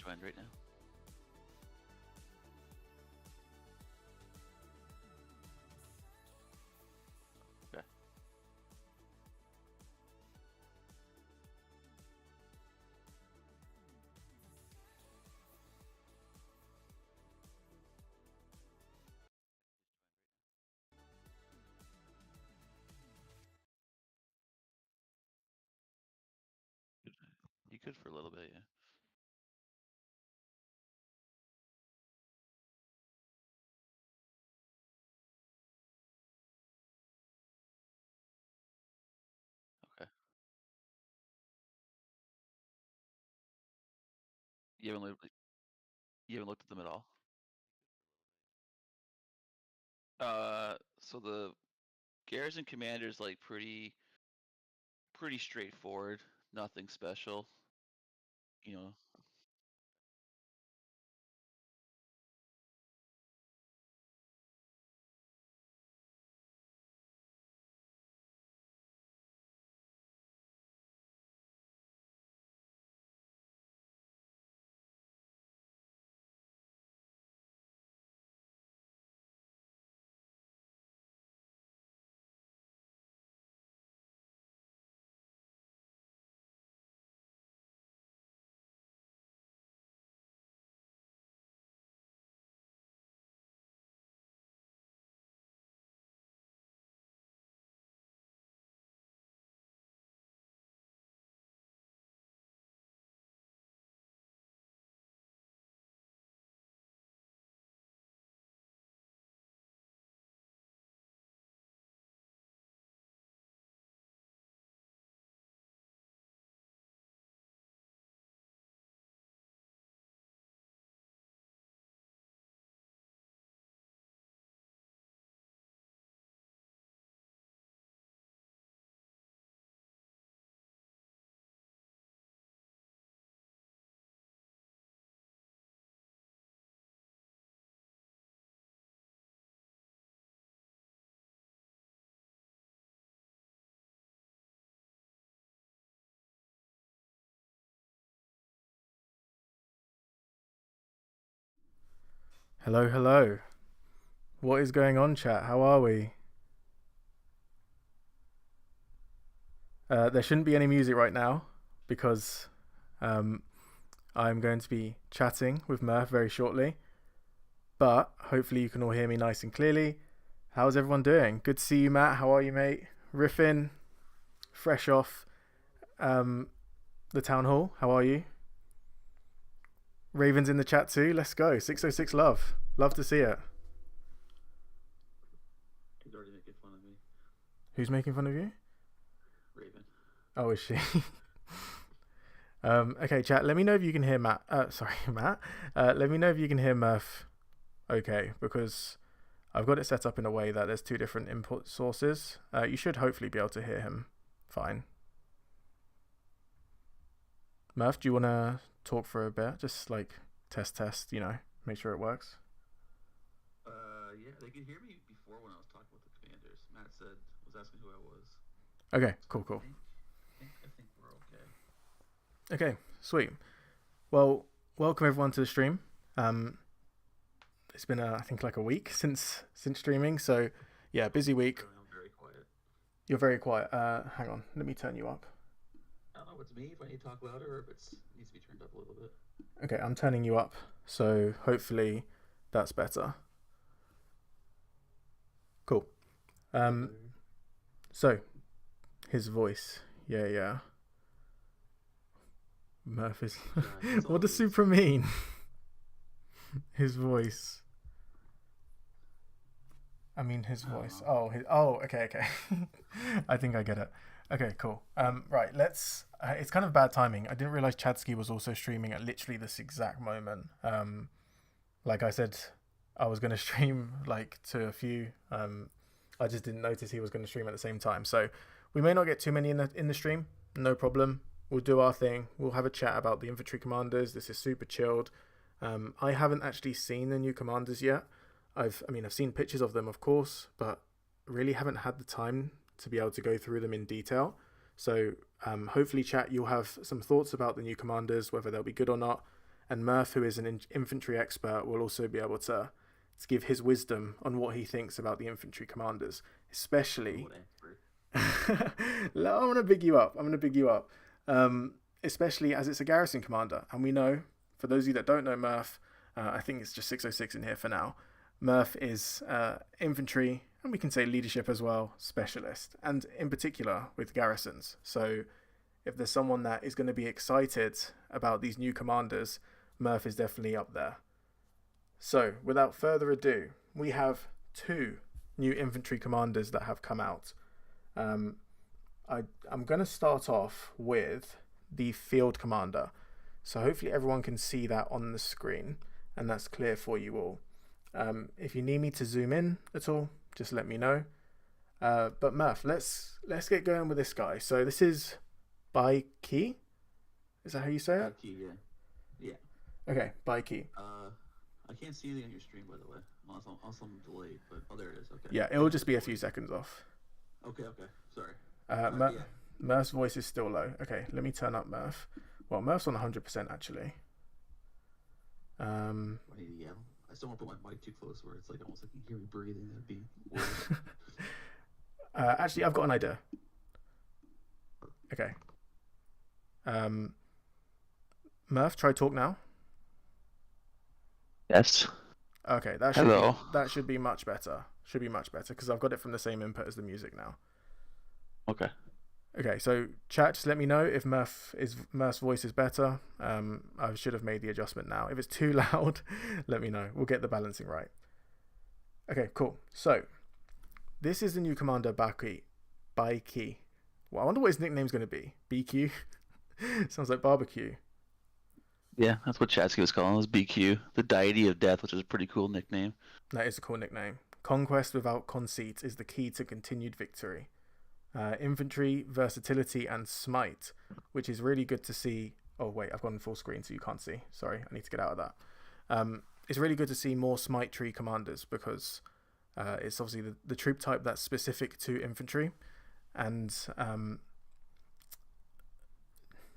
joined right now. Okay. You could for a little bit, yeah. Okay. You haven't looked, you haven't looked at them at all? So the Garrison commander's like pretty straightforward. Nothing special. You know. Hello, hello. What is going on, chat? How are we? There shouldn't be any music right now because um, I'm going to be chatting with Murph very shortly. But hopefully, you can all hear me nice and clearly. How's everyone doing? Good to see you, Matt. How are you, mate? Riffin, fresh off um, the town hall. How are you? Raven's in the chat too. Let's go. 606 love. Love to see it. He's already making fun of me. Who's making fun of you? Raven. Oh, is she? Okay, chat. Let me know if you can hear Matt. Sorry, Matt. Let me know if you can hear Murph. Okay, because I've got it set up in a way that there's two different input sources. You should hopefully be able to hear him fine. Murph, do you want to talk for a bit? Just like test, make sure it works. Yeah, they could hear me before when I was talking with the commanders. Matt was asking who I was. Okay, So cool, cool. I think we're okay. Okay, sweet. Well, welcome everyone to the stream. It's been I think like a week since streaming, so yeah, busy week. I'm very quiet. You're very quiet. Hang on, let me turn you up. I don't know if it's me, if I need to talk louder, or if it needs to be turned up a little bit. Okay, I'm turning you up, so hopefully that's better. Cool. So his voice, yeah. Murph is. What does super mean? His voice. I mean his voice. Okay. I think I get it. Okay, cool. Right, let's. It's kind of bad timing. I didn't realize Chadsky was also streaming at literally this exact moment. Like I said, I was gonna stream like to a few. I just didn't notice he was gonna stream at the same time. So we may not get too many in the stream. No problem. We'll do our thing. We'll have a chat about the infantry commanders. This is super chilled. I haven't actually seen the new commanders yet. I've seen pictures of them, of course, but really haven't had the time to be able to go through them in detail. So hopefully, chat, you'll have some thoughts about the new commanders, whether they'll be good or not. and Murph, who is an infantry expert, will also be able to give his wisdom on what he thinks about the infantry commanders, especially. I'm gonna big you up. I'm gonna big you up, especially as it's a garrison commander, and we know, for those of you that don't know Murph, I think it's just 606 in here for now. Murph is infantry, and we can say leadership as well, specialist, and in particular with garrisons. So if there's someone that is going to be excited about these new commanders, Murph is definitely up there. So without further ado, we have 2 new infantry commanders that have come out. I'm going to start off with the field commander. So hopefully everyone can see that on the screen, and that's clear for you all. If you need me to zoom in at all, just let me know. But Murph, let's get going with this guy. So this is Baki. Is that how you say it? Baki, yeah. Okay, Baki. I can't see anything on your stream, by the way, unless I'm delayed. But there it is. Okay. Yeah, it will just be a few seconds off. Okay. Sorry. Yeah. Murph's voice is still low. Okay, let me turn up Murph. Well, Murph's on 100% actually. I need to yell. I still want to put my mic too close where it's like almost like you can hear me breathing. That'd be weird. Actually, I've got an idea. Okay. Murph, try talk now. Yes. Okay, that should be much better. Should be much better because I've got it from the same input as the music now. Okay. Okay, so chat, just let me know if Murph's voice is better. I should have made the adjustment now. If it's too loud, let me know. We'll get the balancing right. Okay, cool. So this is the new commander, Baki. Well, I wonder what his nickname's going to be. BQ? Sounds like barbecue. Yeah, that's what Chatsky was calling us, BQ, the deity of death, which is a pretty cool nickname. That is a cool nickname. Conquest without conceit is the key to continued victory. Infantry, versatility, and smite, which is really good to see. Oh wait, I've gone full screen so you can't see. Sorry, I need to get out of that. It's really good to see more smite tree commanders because it's obviously the troop type that's specific to infantry. And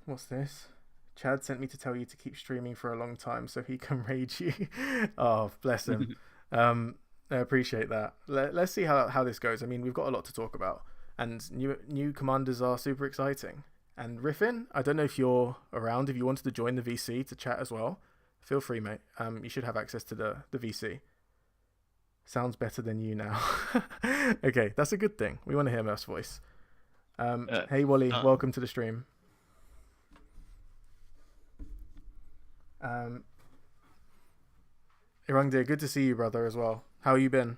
what's this? Chad sent me to tell you to keep streaming for a long time so he can raid you. Oh, bless him. I appreciate that. Let's see how this goes. I mean, we've got a lot to talk about. And new commanders are super exciting. And Riffin, I don't know if you're around. If you wanted to join the VC to chat as well, feel free, mate. You should have access to the VC. Sounds better than you now. Okay, that's a good thing. We want to hear Murph's voice. Hey, Wally, welcome to the stream. Irangdir, good to see you, brother, as well. How you been?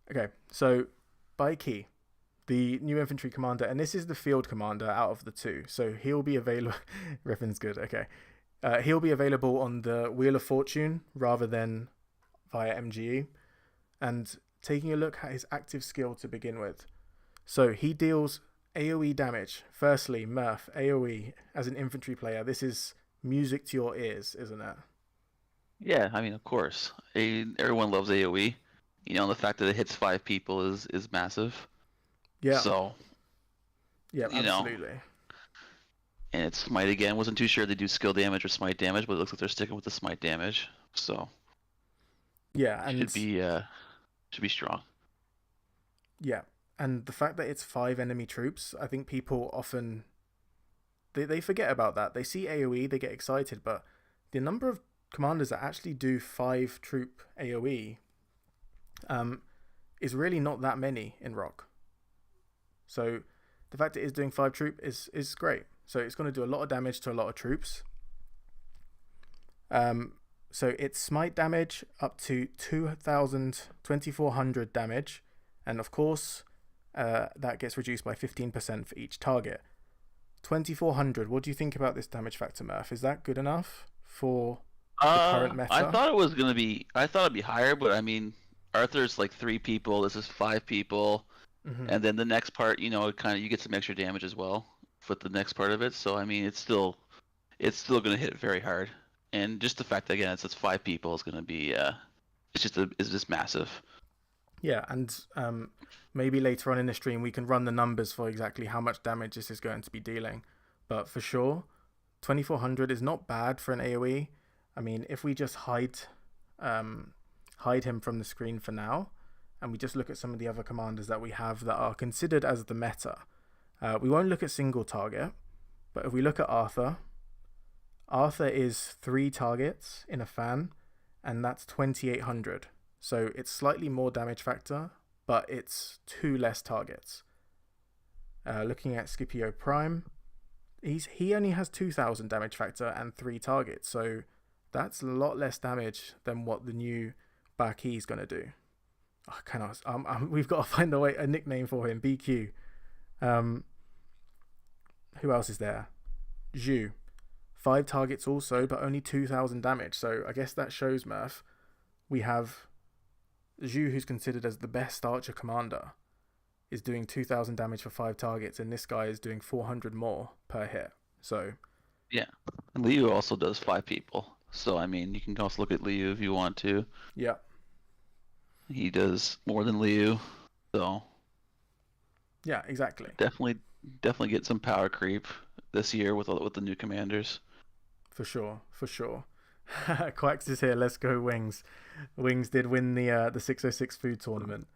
Okay, so Baki, the new infantry commander, and this is the field commander out of the 2. So he'll be available. Riffin's good. Okay, he'll be available on the Wheel of Fortune rather than via MGE. And taking a look at his active skill to begin with, so he deals AoE damage. Firstly, Murph, AoE as an infantry player, this is music to your ears, isn't it? Yeah, I mean, of course. Everyone loves AoE. You know, the fact that it hits 5 people is massive. Yeah. So. Yeah, absolutely. And it's smite again. Wasn't too sure they do skill damage or smite damage, but it looks like they're sticking with the smite damage. So. Yeah, and should be strong. Yeah. And the fact that it's 5 enemy troops, I think people often they forget about that. They see AoE, they get excited, but the number of commanders that actually do 5 troop AoE is really not that many in Rock. So the fact that it's doing 5 troop is great. So it's going to do a lot of damage to a lot of troops. So it's smite damage up to 2,400 damage, and of course. That gets reduced by 15% for each target. 2,400. What do you think about this damage factor, Murph? Is that good enough for the current meta? I thought it'd be higher, but I mean, Arthur's like 3 people. This is 5 people, and then the next part, you know, you get some extra damage as well with the next part of it. So I mean, it's still gonna hit very hard, and just the fact that again it's 5 people is gonna be it's just massive. Yeah, and maybe later on in the stream we can run the numbers for exactly how much damage this is going to be dealing. But for sure, 2400 is not bad for an AoE. I mean, if we just hide him from the screen for now, and we just look at some of the other commanders that we have that are considered as the meta. We won't look at single target, but if we look at Arthur is 3 targets in a fan, and that's 2800. So it's slightly more damage factor, but it's 2 less targets. Looking at Scipio Prime, he only has 2000 damage factor and 3 targets, so that's a lot less damage than what the new Baki is going to do. We've got to find a nickname for him. BQ. Who else is there? Zhu. 5 targets also, but only 2000 damage. So I guess that shows, Murph, we have Zhu, who's considered as the best archer commander, is doing 2000 damage for 5 targets, and this guy is doing 400 more per hit. So yeah, and Liu also does 5 people. So I mean, you can also look at Liu if you want to. Yeah, he does more than Liu. So yeah, exactly. Definitely get some power creep this year with the new commanders. For sure. Quacks is here. Let's go Wings. Wings did win the 606 food tournament.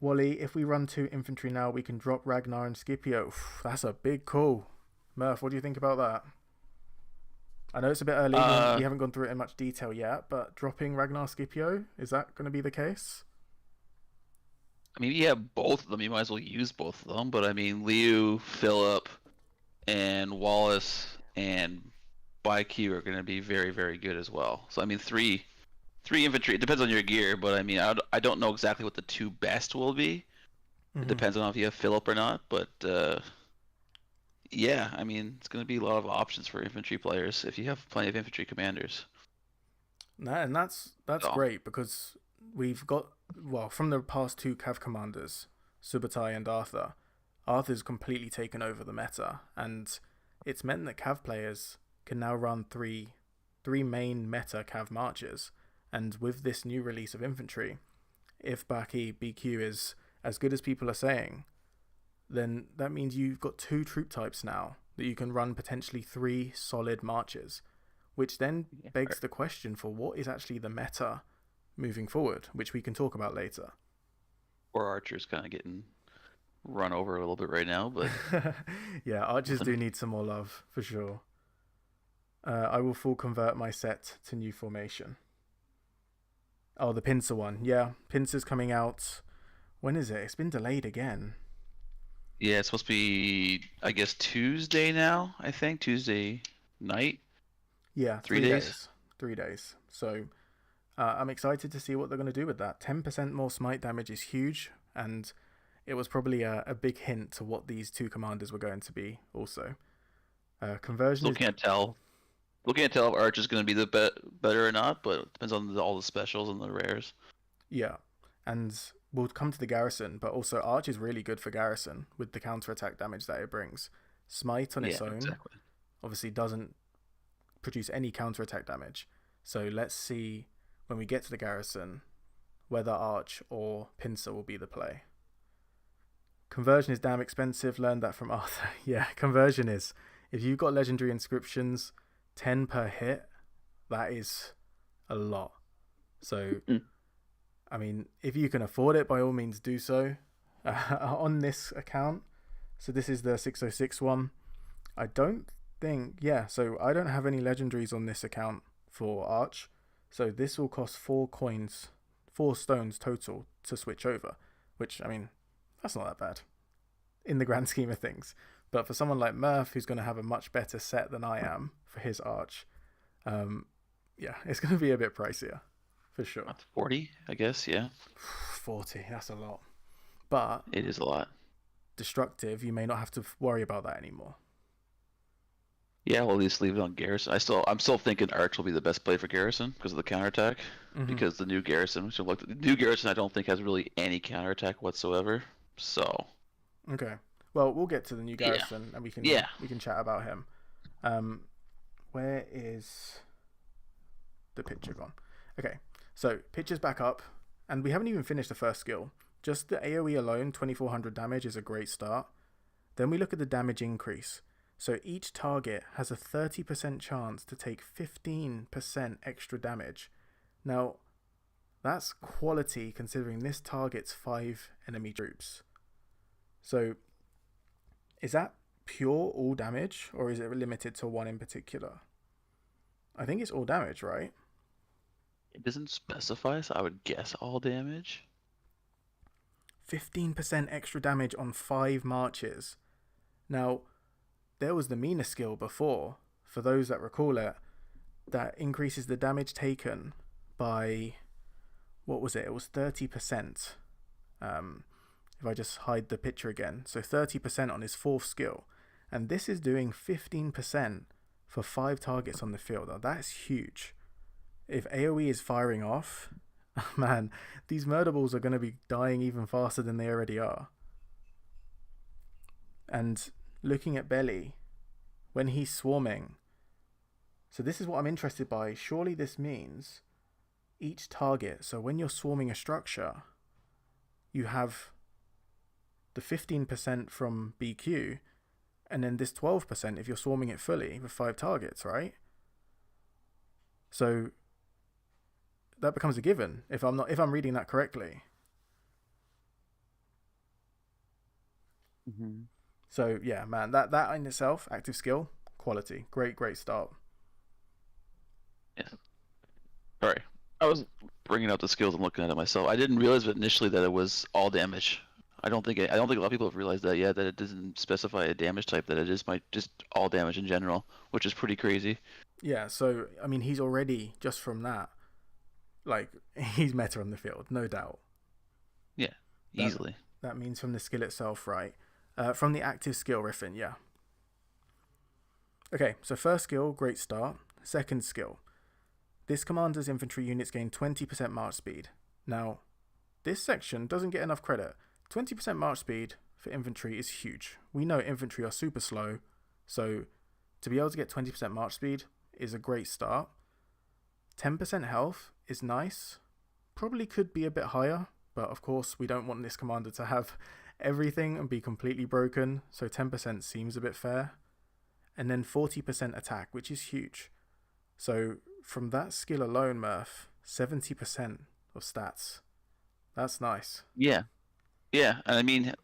Wally, if we run 2 infantry now, we can drop Ragnar and Scipio. That's a big call. Murph, what do you think about that? I know it's a bit early. We haven't gone through it in much detail yet, but dropping Ragnar Scipio, is that going to be the case? I mean, you have both of them. You might as well use both of them. But I mean, Liu, Philip, and Wallace and Baki are going to be very, very good as well. So I mean, three infantry. It depends on your gear, but I mean, I don't know exactly what the 2 best will be. Mm-hmm. It depends on if you have Philip or not. But yeah, I mean, it's going to be a lot of options for infantry players if you have plenty of infantry commanders. And that's great, because we've got, well, from the past 2 Cav commanders, Subutai and Arthur, Arthur's completely taken over the meta, and it's meant that Cav players can now run three main meta Cav marches. And with this new release of infantry, if Baki BQ is as good as people are saying, then that means you've got 2 troop types now that you can run potentially 3 solid marches, which then begs the question for what is actually the meta moving forward, which we can talk about later. Or archers kind of getting run over a little bit right now, but yeah, archers do need some more love for sure. I will full convert my set to new formation. Oh, the pincer one. Yeah, pincer's coming out. When is it? It's been delayed again. Yeah, it's supposed to be, I guess, Tuesday now, I think. Tuesday night. Yeah, 3 days. 3 days. So I'm excited to see what they're going to do with that. 10% more smite damage is huge, and it was probably a big hint to what these 2 commanders were going to be also. Conversion Still can't tell. We can't tell if Arch is going to be the better or not, but it depends on all the specials and the rares. Yeah, and we'll come to the Garrison, but also Arch is really good for Garrison with the counterattack damage that it brings. Smite on its own obviously doesn't produce any counterattack damage. So let's see when we get to the Garrison whether Arch or Pincer will be the play. Conversion is damn expensive. Learned that from Arthur. Yeah, conversion is. If you've got legendary inscriptions, 10 per hit, that is a lot. So, I mean, if you can afford it, by all means do so. On this account, so this is the 606 one. I don't think, so I don't have any legendaries on this account for Arch. So this will cost 4 stones total to switch over, which, I mean, that's not that bad in the grand scheme of things. But for someone like Murph, who's going to have a much better set than I am for his Arch, it's going to be a bit pricier, for sure. 40, I guess, yeah. 40, that's a lot. But it is a lot. Destructive, you may not have to worry about that anymore. Yeah, we'll at least leave it on Garrison. I'm still thinking Arch will be the best play for Garrison because of the counterattack. Mm-hmm. Because the new Garrison, I don't think has really any counterattack whatsoever. So. Okay. Well, we'll get to the new Garrison and we can chat about him. Where is the picture gone? Okay, so picture's back up. And we haven't even finished the first skill. Just the AoE alone, 2400 damage is a great start. Then we look at the damage increase. So each target has a 30% chance to take 15% extra damage. Now, that's quality considering this targets 5 enemy troops. So, is that pure all damage, or is it limited to one in particular? I think it's all damage, right? It doesn't specify, so I would guess all damage. 15% extra damage on 5 marches. Now, there was the Mina skill before, for those that recall it, that increases the damage taken by, what was it? It was 30%. If I just hide the picture again. So 30% on his 4th skill. And this is doing 15% for 5 targets on the field. Now, that's huge. If AoE is firing off, man, these murder balls are going to be dying even faster than they already are. And looking at Belly, when he's swarming, so this is what I'm interested by. Surely this means each target, so when you're swarming a structure, you have the 15% from BQ, and then this 12% if you're swarming it fully with 5 targets, right? So that becomes a given if I'm reading that correctly. Mm-hmm. So yeah, man, that in itself, active skill, quality, great start. Yeah. Sorry, I was bringing up the skills and looking at it myself. I didn't realize initially that it was all damage. I don't think a lot of people have realized that yet, that it doesn't specify a damage type, that it is just all damage in general, which is pretty crazy. Yeah, so I mean, he's already, just from that, like, he's meta on the field, no doubt. Yeah, easily. That means from the skill itself, right? From the active skill, Riffin, yeah. Okay, so first skill, great start. Second skill. This commander's infantry units gain 20% march speed. Now, this section doesn't get enough credit. 20% march speed for infantry is huge. We know infantry are super slow, so to be able to get 20% march speed is a great start. 10% health is nice. Probably could be a bit higher, but of course we don't want this commander to have everything and be completely broken, so 10% seems a bit fair. And then 40% attack, which is huge. So from that skill alone, Murph, 70% of stats. That's nice. Yeah, and I mean,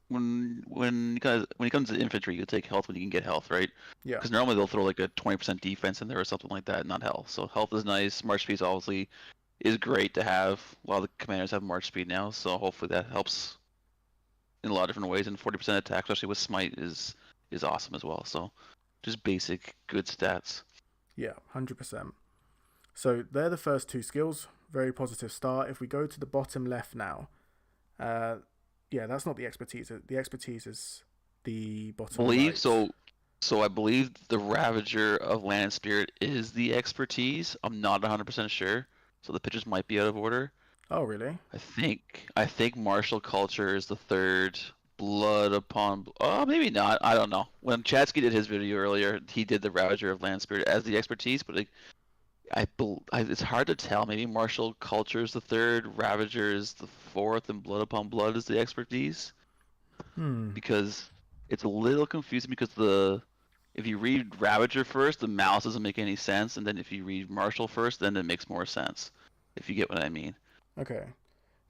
when it comes to infantry, you take health when you can get health, right? Yeah. Because normally they'll throw like a 20% defense in there or something like that, not health. So health is nice. March speed obviously is great to have. A lot of the commanders have march speed now, so hopefully that helps in a lot of different ways. And 40% attack, especially with smite, is awesome as well. So just basic good stats. Yeah, 100%. So they're the first 2 skills. Very positive start. If we go to the bottom left now, yeah, that's not the expertise. The expertise is the bottom right. So I believe the Ravager of Land and Spirit is the expertise. I'm not 100% sure, so the pictures might be out of order. Oh, really? I think Martial Culture is the third. Blood upon... Oh, maybe not. I don't know. When Chatsky did his video earlier, he did the Ravager of Land Spirit as the expertise, but it's hard to tell. Maybe Martial Culture is the third, Ravager is the fourth, and Blood upon Blood is the expertise. Because it's a little confusing, because if you read Ravager first, the malice doesn't make any sense, and then if you read Martial first, then it makes more sense, if you get what I mean. Okay.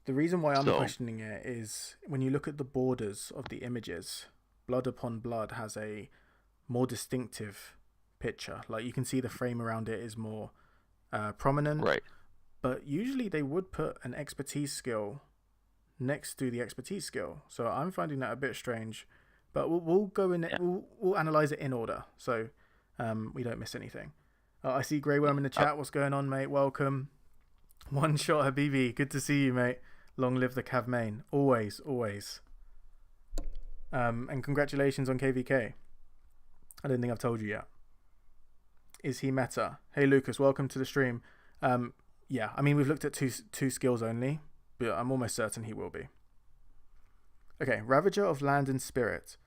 The reason why I'm questioning it is when you look at the borders of the images, Blood upon Blood has a more distinctive picture. Like, you can see the frame around it is more prominent. Right. But usually they would put an expertise skill next to the expertise skill. So I'm finding that a bit strange. But we'll go in. Yeah. We'll analyze it in order, so we don't miss anything. I see Grey Worm in the chat. What's going on, mate? Welcome. One shot Habibi. Good to see you, mate. Long live the Cav main. Always. And congratulations on KVK. I don't think I've told you yet. Is he meta? Hey Lucas, welcome to the stream. Yeah, I mean, we've looked at two skills only, but I'm almost certain he will be. Okay, Ravager of Land and Spirit.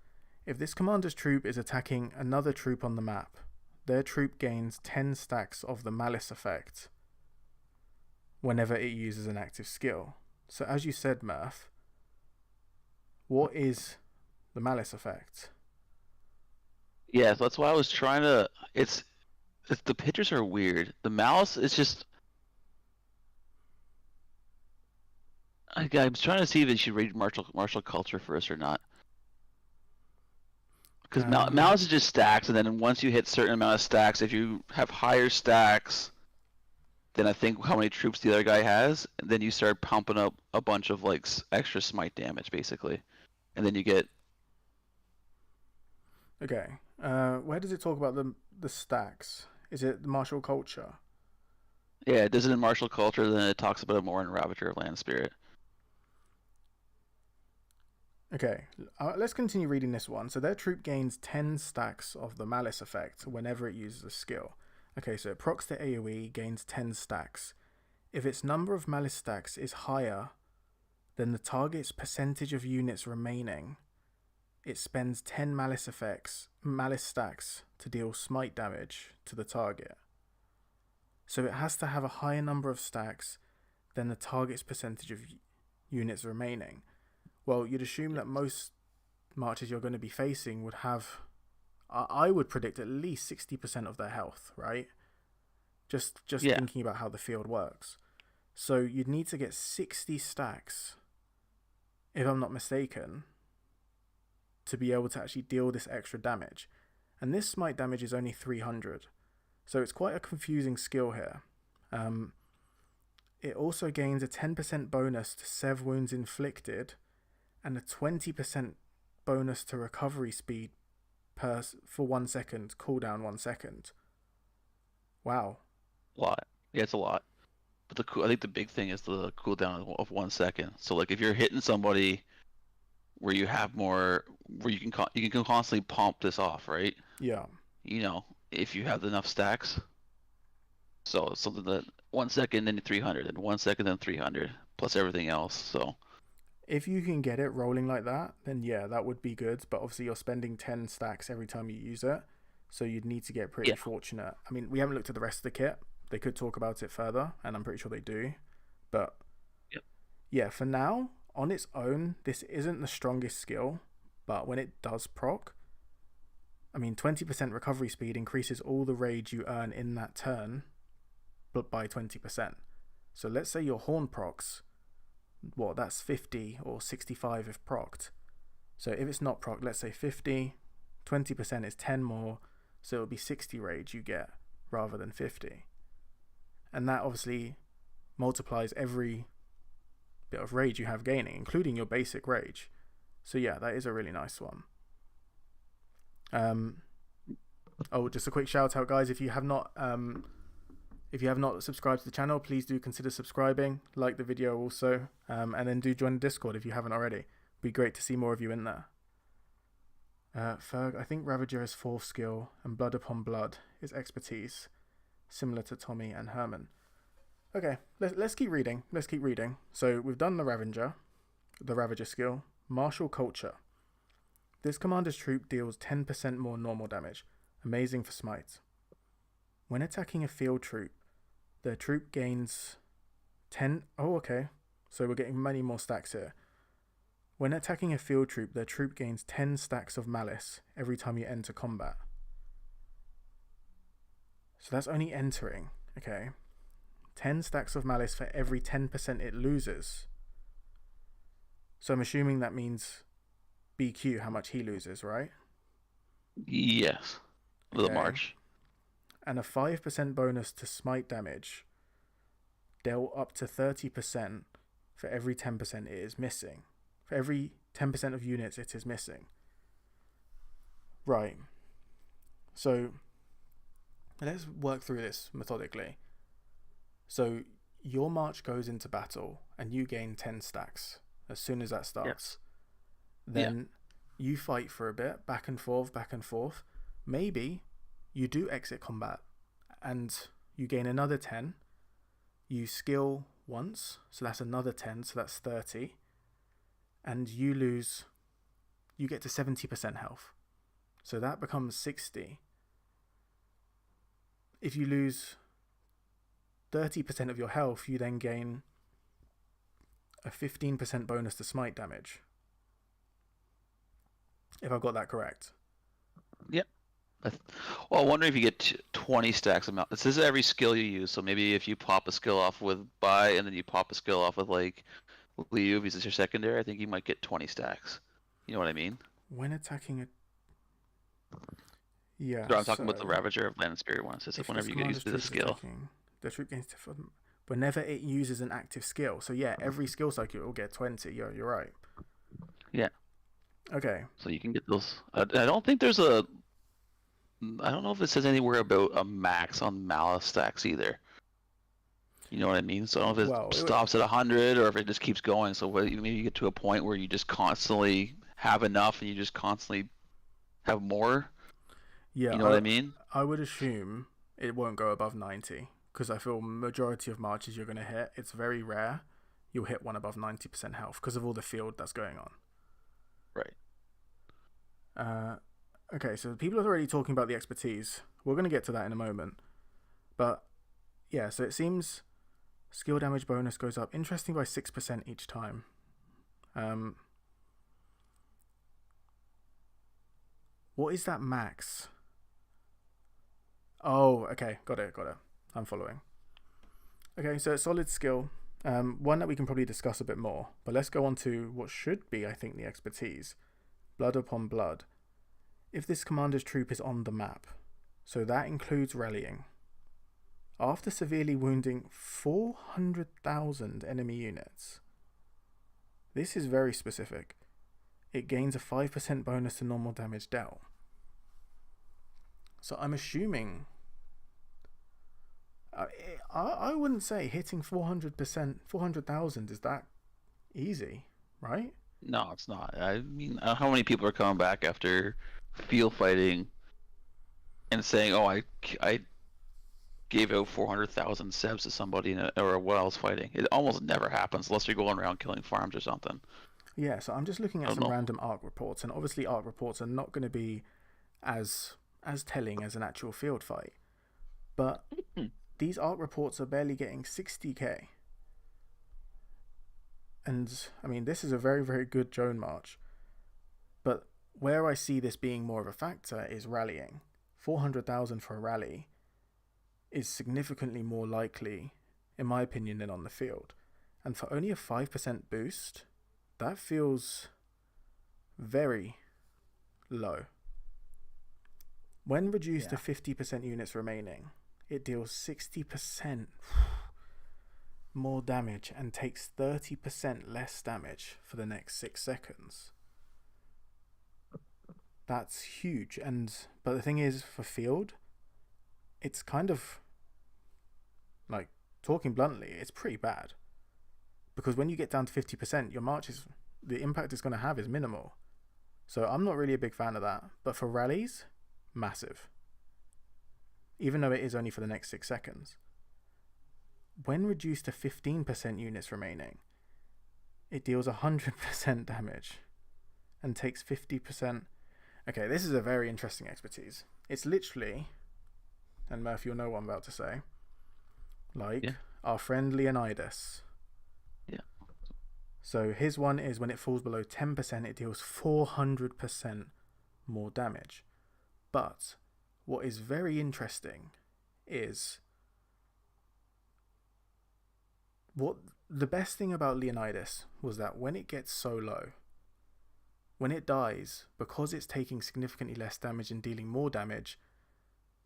If this commander's troop is attacking another troop on the map, their troop gains 10 stacks of the malice effect whenever it uses an active skill. So as you said, Murph, what is the malice effect? Yeah, so that's why I was trying to. It's the pictures are weird. The malice is just. I'm trying to see if they should read martial culture first or not. Because malice is just stacks, and then once you hit certain amount of stacks, if you have higher stacks than I think how many troops the other guy has, then you start pumping up a bunch of like extra smite damage, basically, and then you get. Okay. Where does it talk about the stacks? Is it the martial culture? Yeah, it does it in martial culture, then it talks about it more in Ravager of Land Spirit. Okay, let's continue reading this one. So their troop gains 10 stacks of the malice effect whenever it uses a skill. Okay, so it procs to AoE, gains 10 stacks. If its number of malice stacks is higher than the target's percentage of units remaining, it spends 10 malice stacks to deal smite damage to the target. So it has to have a higher number of stacks than the target's percentage of units remaining. Well, you'd assume that most marches you're going to be facing would have, I would predict at least 60% of their health, right? Just thinking about how the field works. So you'd need to get 60 stacks, if I'm not mistaken, to be able to actually deal this extra damage. And this smite damage is only 300. So it's quite a confusing skill here. It also gains a 10% bonus to sev wounds inflicted and a 20% bonus to recovery speed for 1 second, cooldown 1 second. Wow. A lot. Yeah, it's a lot. But I think the big thing is the cooldown of 1 second. So like if you're hitting somebody where you have more, where you can constantly pump this off, right? Yeah. If you have enough stacks. So it's something that 1 second, then 300, and 1 second, then 300, plus everything else. So if you can get it rolling like that, then yeah, that would be good. But obviously you're spending 10 stacks every time you use it. So you'd need to get pretty fortunate. I mean, we haven't looked at the rest of the kit. They could talk about it further, and I'm pretty sure they do. But yeah, for now, on its own, this isn't the strongest skill. But when it does proc, I mean, 20% recovery speed increases all the rage you earn in that turn, but by 20%. So let's say your horn procs, that's 50 or 65 if procced. So if it's not procced, let's say 50, 20% is 10 more, so it'll be 60 rage you get rather than 50. And that obviously multiplies every bit of rage you have gaining, including your basic rage. So yeah, that is a really nice one. Just a quick shout out, guys, if you have not subscribed to the channel, please do consider subscribing, like the video also, and then do join the Discord if you haven't already. It'd be great to see more of you in there. Ferg, I think Ravager is 4th skill, and Blood Upon Blood is expertise, similar to Tommy and Herman. Okay, let's keep reading. So we've done the Ravager skill. Martial Culture. This commander's troop deals 10% more normal damage. Amazing for smite. When attacking a field troop, their troop gains 10... Oh, okay. So we're getting many more stacks here. When attacking a field troop, their troop gains 10 stacks of malice every time you enter combat. So that's only entering, okay? 10 stacks of malice for every 10% it loses. So I'm assuming that means BQ, how much he loses, right? Yes. The march. And a 5% bonus to smite damage, dealt up to 30% for every 10% it is missing. For every 10% of units it is missing. Right. So let's work through this methodically. So your march goes into battle and you gain 10 stacks as soon as that starts. Then you fight for a bit, back and forth. Maybe you do exit combat and you gain another 10. You skill once, so that's another 10, so that's 30. And you get to 70% health. So that becomes 60. If you lose 30% of your health, you then gain a 15% bonus to smite damage. If I've got that correct. Yep. Well, I wonder if you get 20 stacks of malice. This is every skill you use, so maybe if you pop a skill off with Bai and then you pop a skill off with like Liu, because it's your secondary, I think you might get 20 stacks. You know what I mean? When attacking a... Yeah, So I'm talking about the Ravager of Land and Spirit one. So it's whenever you use the skill. The troop gains whenever it uses an active skill. So yeah, every skill cycle it will get 20. You're right. Yeah. Okay. So you can get those. I don't think there's a... I don't know if it says anywhere about a max on malice stacks either. You know what I mean? So I don't know if it stops at 100 or if it just keeps going. So maybe you get to a point where you just constantly have enough and you just constantly have more. Yeah. You know what I mean? I would assume it won't go above 90 because I feel majority of marches you're going to hit, it's very rare you'll hit one above 90% health because of all the field that's going on. Right. Okay, so people are already talking about the expertise. We're going to get to that in a moment. But, yeah, so it seems skill damage bonus goes up, interesting, by 6% each time. What is that max? Oh, okay, got it. I'm following. Okay, so solid skill. One that we can probably discuss a bit more. But let's go on to what should be, I think, the expertise. Blood upon blood. If this commander's troop is on the map, so that includes rallying. After severely wounding 400,000 enemy units. This is very specific. It gains a 5% bonus to normal damage dealt. So I'm assuming... I wouldn't say hitting 400,000 is that easy, right? No, it's not. I mean, how many people are coming back after field fighting and saying, "Oh, I gave out 400,000 sebs to somebody or while I was fighting." It almost never happens unless you're going around killing farms or something. Yeah, so I'm just looking at some random ARC reports, and obviously ARC reports are not going to be as telling as an actual field fight, but these ARC reports are barely getting 60k. And, I mean, this is a very, very good drone march. But where I see this being more of a factor is rallying. 400,000 for a rally is significantly more likely, in my opinion, than on the field. And for only a 5% boost, that feels very low. When reduced to 50% units remaining, it deals 60% more damage and takes 30% less damage for the next 6 seconds. That's huge. But the thing is, for field, it's kind of, like, talking bluntly, it's pretty bad. Because when you get down to 50%, your marches, the impact it's going to have is minimal. So I'm not really a big fan of that. But for rallies, massive. Even though it is only for the next 6 seconds. When reduced to 15% units remaining, it deals 100% damage and takes 50%. Okay, this is a very interesting expertise. It's literally, and Murph, you'll know what I'm about to say, like our friend Leonidas. Yeah. So his one is when it falls below 10%, it deals 400% more damage. But what is very interesting is what the best thing about Leonidas was that when it gets so low, when it dies, because it's taking significantly less damage and dealing more damage,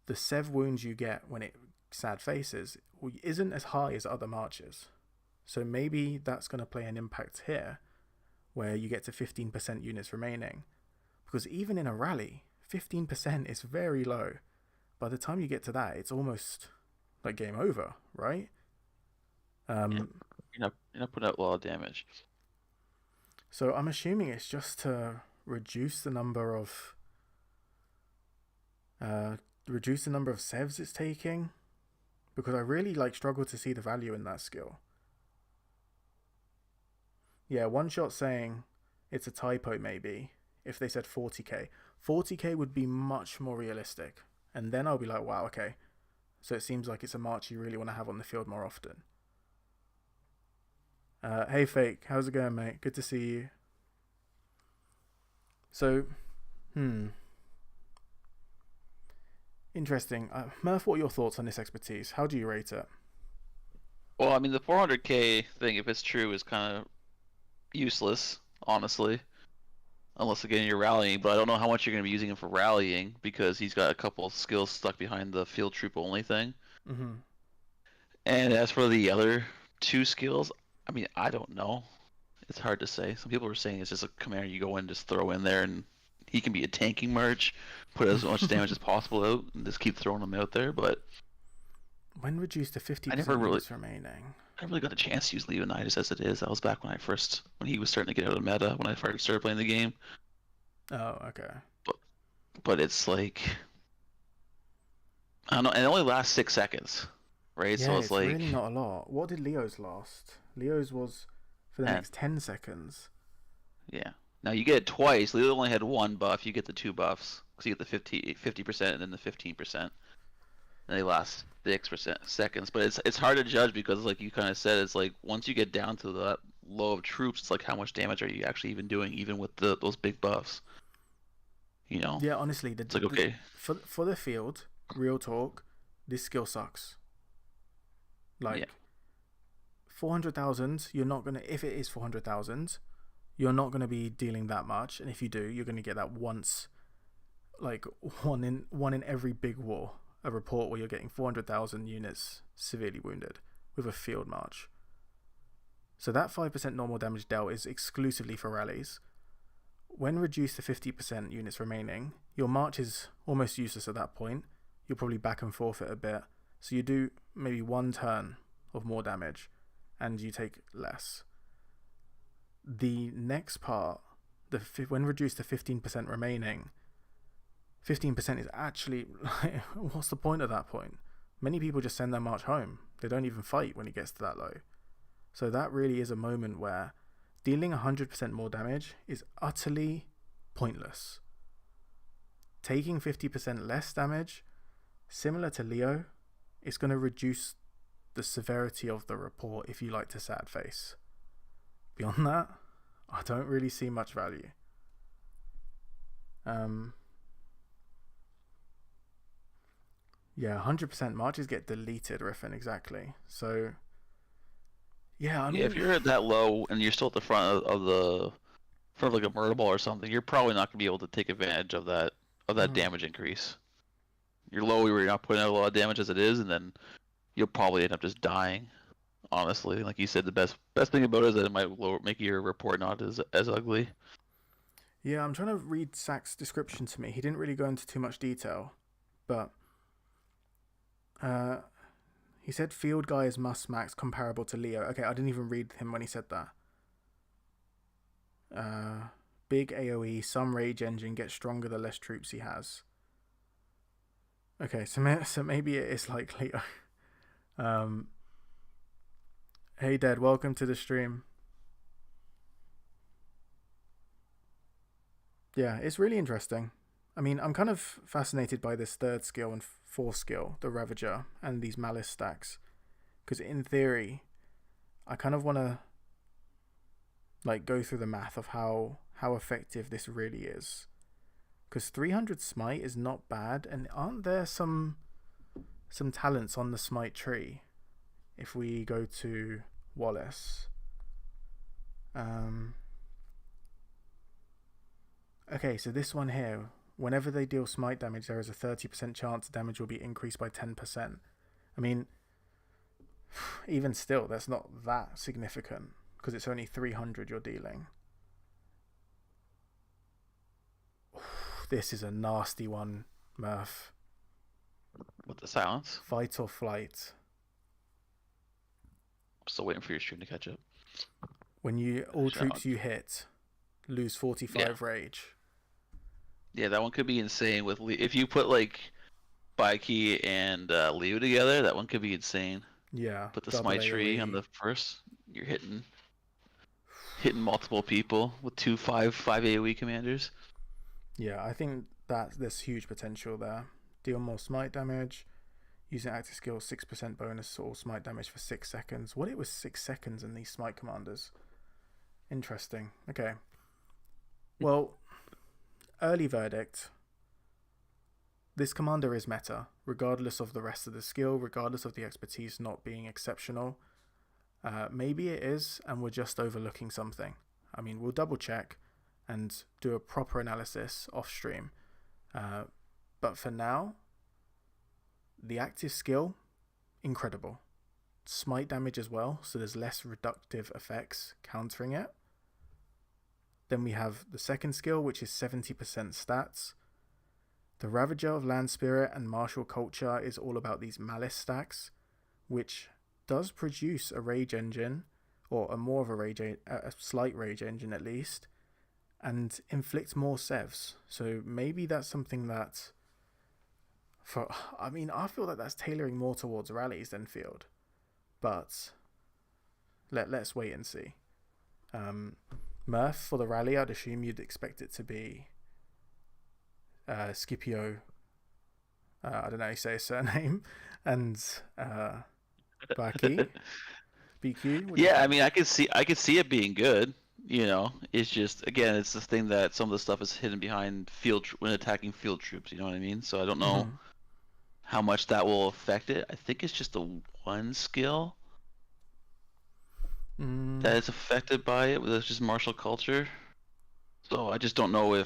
the sev wounds you get when it sad faces isn't as high as other marches. So maybe that's going to play an impact here, where you get to 15% units remaining. Because even in a rally, 15% is very low. By the time you get to that, it's almost like game over, right? You're not putting out a lot of damage. So I'm assuming it's just to reduce the number of sevs it's taking, because I really struggle to see the value in that skill. Yeah, one shot saying it's a typo maybe. If they said 40k, 40k would be much more realistic, and then I'll be like, wow, okay. So it seems like it's a march you really want to have on the field more often. Hey, Fake. How's it going, mate? Good to see you. So, hmm, interesting. Murph, what are your thoughts on this expertise? How do you rate it? Well, I mean, the 400k thing, if it's true, is kind of useless, honestly. Unless again you're rallying, but I don't know how much you're going to be using him for rallying because he's got a couple skills stuck behind the field troop only thing. Mm-hmm. And as for the other two skills, I mean, I don't know. It's hard to say. Some people are saying it's just a commander you go in, just throw in there, and he can be a tanking march, put as much damage as possible out, and just keep throwing him out there. But When reduced to I 50% never really, units remaining. I never really got a chance to use Leonidas as it is. That was back when he was starting to get out of meta when I first started playing the game. Oh, okay. But it's like I don't know, and it only lasts 6 seconds, right? Yeah, So it's it's like really not a lot. What did Leo's last? Leo's was for the 10. next 10 seconds. Yeah. Now you get it twice. Leo only had one buff. You get the two buffs because you get the 50% and then the 15%. And they last 6% seconds. But it's hard to judge because, like you kind of said, it's like once you get down to that low of troops, it's like how much damage are you actually even doing, even with those big buffs? You know, Yeah, honestly, it's like okay, for the field, real talk, this skill sucks. Like yeah, 400,000, you're not gonna. If it is 400,000, you're not gonna be dealing that much, and if you do, you're gonna get that once, like one in every big war, a report where you're getting 400,000 units severely wounded with a field march. So that 5% normal damage dealt is exclusively for rallies. When reduced to 50% units remaining, your march is almost useless at that point. You'll probably back and forth it a bit. So you do maybe one turn of more damage and you take less. The next part, when reduced to 15% remaining, 15% is actually, what's the point at that point? Many people just send their march home. They don't even fight when it gets to that low. So that really is a moment where dealing 100% more damage is utterly pointless. Taking 50% less damage, similar to Leo, is going to reduce the severity of the report if you like to sad face. Beyond that, I don't really see much value. Yeah, 100% marches get deleted, Riffin, exactly. So, yeah, I mean, if you're at that low and you're still at the front of like a murder ball or something, you're probably not gonna be able to take advantage of that damage increase. You're low where you're not putting out a lot of damage as it is, and then you'll probably end up just dying. Honestly, like you said, the best thing about it is that it might make your report not as ugly. Yeah, I'm trying to read Sack's description to me. He didn't really go into too much detail, but he said field guy is must max comparable to Leo. Okay, I didn't even read him when he said that. Big AoE, some rage engine, gets stronger the less troops he has. Okay, so maybe it is like Leo. Hey Dad, welcome to the stream. Yeah, it's really interesting. I mean, I'm kind of fascinated by this third skill and fourth skill, the Ravager, and these malice stacks. Because in theory, I kind of want to like go through the math of how effective this really is. Because 300 smite is not bad, and aren't there some talents on the smite tree? If we go to Wallace. Okay, so this one here, whenever they deal smite damage, there is a 30% chance damage will be increased by 10%. I mean, even still, that's not that significant because it's only 300 you're dealing. This is a nasty one, Murph. With the silence? Fight or flight. I'm still waiting for your stream to catch up. When all troops you hit lose 45 rage. Yeah, that one could be insane with if you put like Baki and Leo together, that one could be insane. Yeah. Put the smite tree on the first, you're hitting multiple people with 5 AoE commanders. Yeah, I think that there's huge potential there. Deal more smite damage. Using active skill, 6% bonus to all smite damage for 6 seconds. What, it was 6 seconds in these smite commanders? Interesting. Okay. Well, early verdict. This commander is meta, regardless of the rest of the skill, regardless of the expertise not being exceptional. Maybe it is, and we're just overlooking something. I mean, we'll double check and do a proper analysis off stream. But for now, the active skill, incredible. Smite damage as well, so there's less reductive effects countering it. Then we have the second skill, which is 70% stats. The Ravager of Land Spirit and Martial Culture is all about these malice stacks, which does produce a rage engine, or a slight rage engine at least, and inflict more sevs. So maybe that's something that, I feel like that's tailoring more towards rallies than field, but let's wait and see. Murph for the rally, I'd assume you'd expect it to be Scipio. I don't know how you say his surname, and Baki. BQ. Yeah, I mean, I could see it being good. It's just, again, it's the thing that some of the stuff is hidden behind when attacking field troops. You know what I mean? So I don't know how much that will affect it. I think it's just the one skill that is affected by it. It's just martial culture. So I just don't know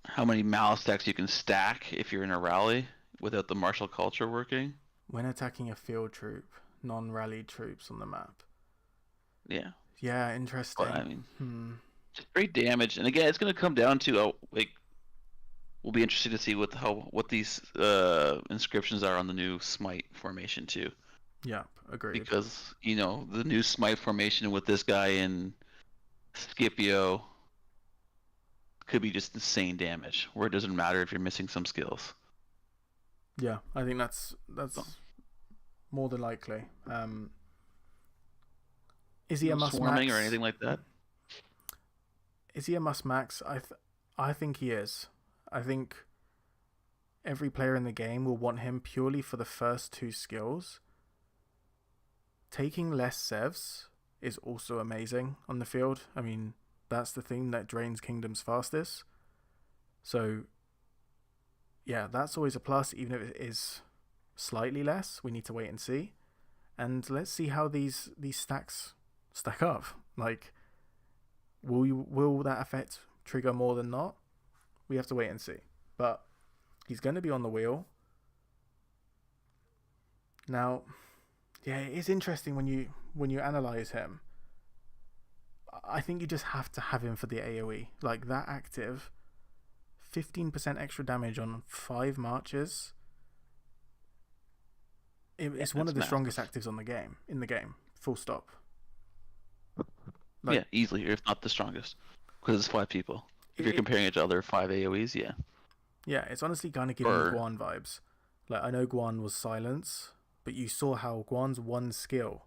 how many malice stacks you can stack if you're in a rally without the martial culture working. When attacking a field troop, non-rallied troops on the map. Yeah. Yeah, interesting. But, I mean, just great damage, and again, it's going to come down to we'll be interested to see what these inscriptions are on the new smite formation too. Yeah, agreed. Because the new smite formation with this guy in Scipio could be just insane damage, where it doesn't matter if you're missing some skills. Yeah, I think that's more than likely. Is he a must swarming max or anything like that? Is he a must max? I think he is. I think every player in the game will want him purely for the first two skills. Taking less sevs is also amazing on the field. I mean, that's the thing that drains kingdoms fastest. So, yeah, that's always a plus, even if it is slightly less. We need to wait and see. And let's see how these stacks stack up. Like, will that effect trigger more than not? We have to wait and see. But he's going to be on the wheel. Now, yeah, it is interesting when you analyze him. I think you just have to have him for the AoE. Like, that active, 15% extra damage on 5 marches. It's one of the strongest actives in the game. Full stop. Yeah, easily, if not the strongest. Because it's 5 people. If you're comparing it to other 5 AoEs, yeah. Yeah, it's honestly kind of giving me Guan vibes. Like, I know Guan was silence, but you saw how Guan's one skill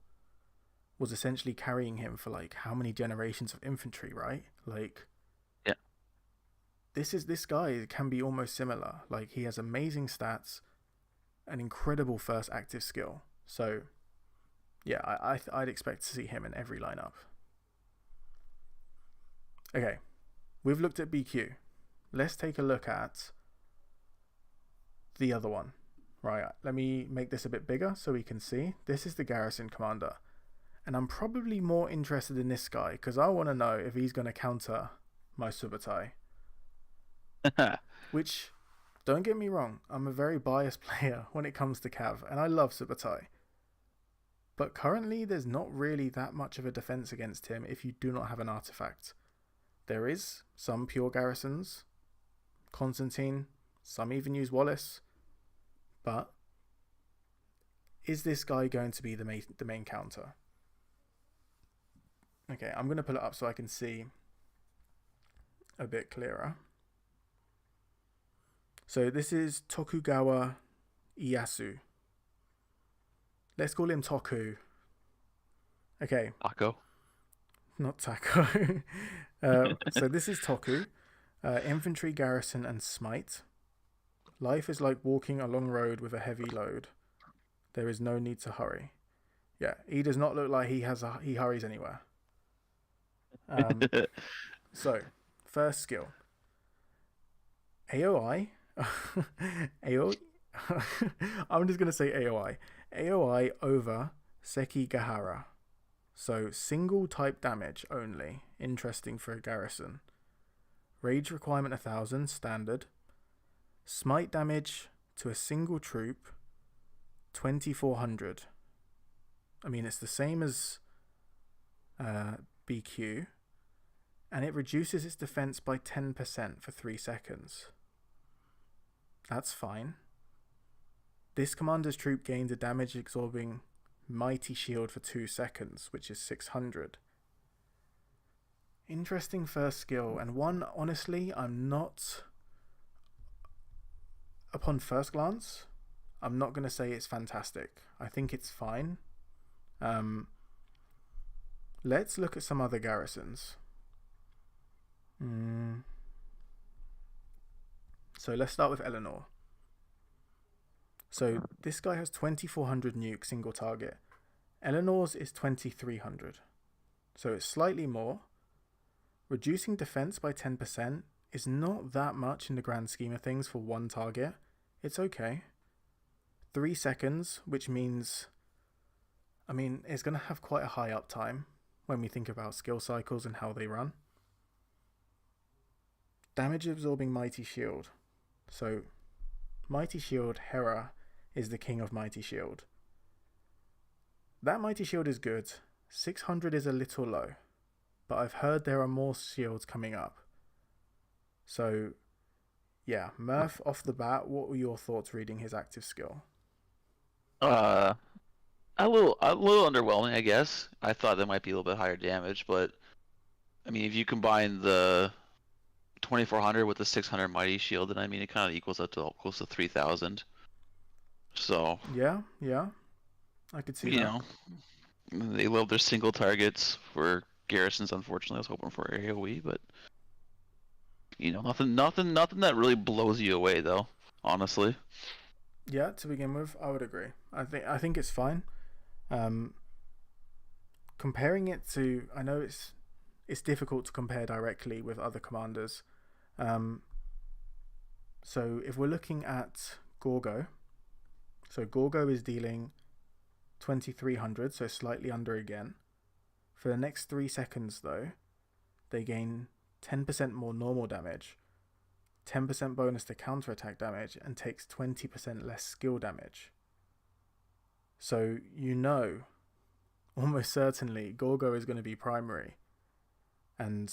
was essentially carrying him for, like, how many generations of infantry, right? Like, yeah. This guy can be almost similar. Like, he has amazing stats, an incredible first active skill. So, yeah, I'd expect to see him in every lineup. Okay, we've looked at BQ. Let's take a look at the other one. Right, let me make this a bit bigger so we can see. This is the Garrison commander. And I'm probably more interested in this guy because I want to know if he's going to counter my Subutai. Which, don't get me wrong, I'm a very biased player when it comes to Cav, and I love Subutai. But currently, there's not really that much of a defense against him if you do not have an artifact. There is some pure Garrisons, Constantine, some even use Wallace. But is this guy going to be the main counter? Okay, I'm going to pull it up so I can see a bit clearer. So this is Tokugawa Ieyasu. Let's call him Toku. Okay. Taco. Not Taco. So this is Toku. Infantry, Garrison, and Smite. Life is like walking a long road with a heavy load. There is no need to hurry. Yeah, he does not look like he hurries anywhere. So, first skill. AOI. AOI. I'm just going to say AOI. AOI over Sekigahara. So, single type damage only. Interesting for a garrison. Rage requirement 1000, standard. Smite damage to a single troop, 2400. I mean, it's the same as BQ. And it reduces its defense by 10% for 3 seconds. That's fine. This commander's troop gains a damage absorbing mighty shield for 2 seconds, which is 600. Interesting first skill, and one, honestly, I'm not... Upon first glance, I'm not going to say it's fantastic. I think it's fine. Let's look at some other garrisons. So let's start with Eleanor. So this guy has 2400 nuke single target. Eleanor's is 2300. So it's slightly more. Reducing defense by 10% is not that much in the grand scheme of things for one target. It's okay. 3 seconds, which means, I mean, it's going to have quite a high uptime when we think about skill cycles and how they run. Damage absorbing Mighty Shield. So, Mighty Shield, Hera, is the king of Mighty Shield. That Mighty Shield is good. 600 is a little low, but I've heard there are more shields coming up. So, yeah, Murph, off the bat, what were your thoughts reading his active skill? A little underwhelming, I guess. I thought that might be a little bit higher damage, but I mean, if you combine the 2400 with the 600 mighty shield, then I mean, it kind of equals up to close to 3000. So yeah, I could see that. You know, they love their single targets for garrisons. Unfortunately, I was hoping for AOE, but you know, nothing that really blows you away, though. Honestly. Yeah, to begin with, I would agree. I think it's fine. Comparing it to, I know it's difficult to compare directly with other commanders. So if we're looking at Gorgo, so Gorgo is dealing 2300, so slightly under again. For the next 3 seconds, though, they gain 10% more normal damage, 10% bonus to counterattack damage, and takes 20% less skill damage. So you know, almost certainly, Gorgo is going to be primary, and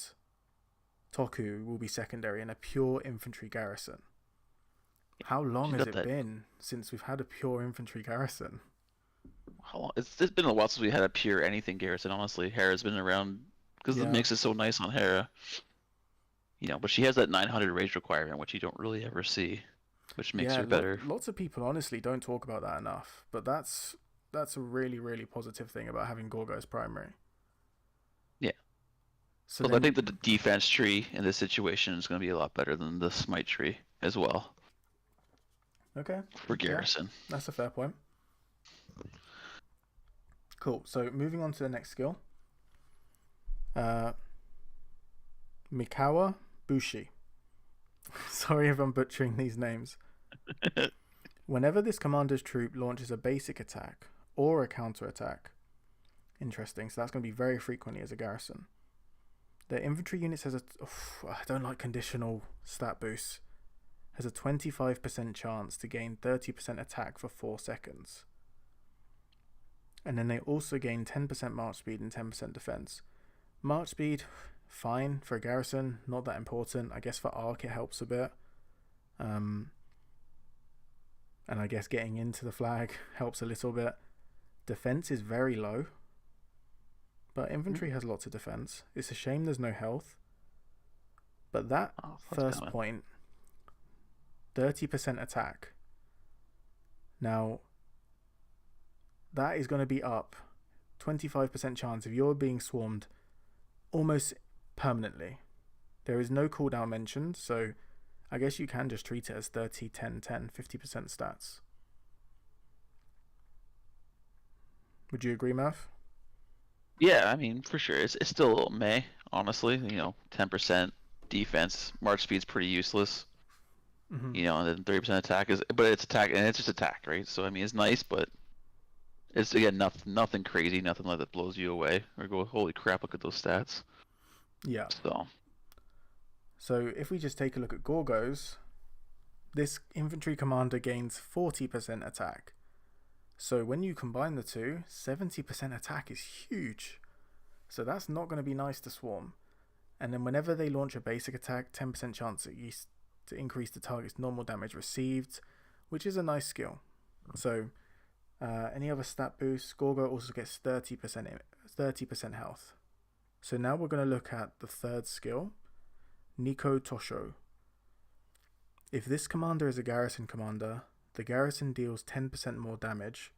Toku will be secondary in a pure infantry garrison. How long has it been since we've had a pure infantry garrison? How long? It's been a while since we had a pure anything garrison, honestly. Hera's been around because it makes it so nice on Hera. You know, but she has that 900 rage requirement, which you don't really ever see, which makes her better. Lots of people honestly don't talk about that enough, but that's a really, really positive thing about having Gorgo as primary. Yeah. So but I think the defense tree in this situation is going to be a lot better than the smite tree as well. Okay. For Garrison. Yeah, that's a fair point. Cool. So moving on to the next skill. Mikawa Bushi. Sorry if I'm butchering these names. Whenever this commander's troop launches a basic attack or a counter attack, interesting, so that's going to be very frequently as a garrison. The infantry unit has I don't like conditional stat boosts, has a 25% chance to gain 30% attack for 4 seconds. And then they also gain 10% march speed and 10% defense. March speed, fine for a garrison, not that important. I guess for Arc it helps a bit. And I guess getting into the flag helps a little bit. Defense is very low, but infantry has lots of defense. It's a shame there's no health. But that first point, 30% attack. Now, that is going to be up 25% chance if you're being swarmed almost permanently. There is no cooldown mentioned, so I guess you can just treat it as 30, 10, 10, 50% stats. Would you agree, Murph? Yeah, I mean, for sure. It's still a little meh, honestly. 10% defense. March speed's pretty useless. Mm-hmm. And then 30% attack but it's attack, and it's just attack, right? So, I mean, it's nice, but it's, again, nothing crazy, nothing like that blows you away or go, holy crap, look at those stats. Yeah. So if we just take a look at Gorgos, this infantry commander gains 40% attack. So when you combine the two, 70% attack is huge. So that's not going to be nice to swarm. And then whenever they launch a basic attack, 10% chance to increase the target's normal damage received, which is a nice skill. So any other stat boosts, Gorgo also gets 30% health. So now we're going to look at the third skill, Nico Tosho. If this commander is a garrison commander, the garrison deals 10% more damage.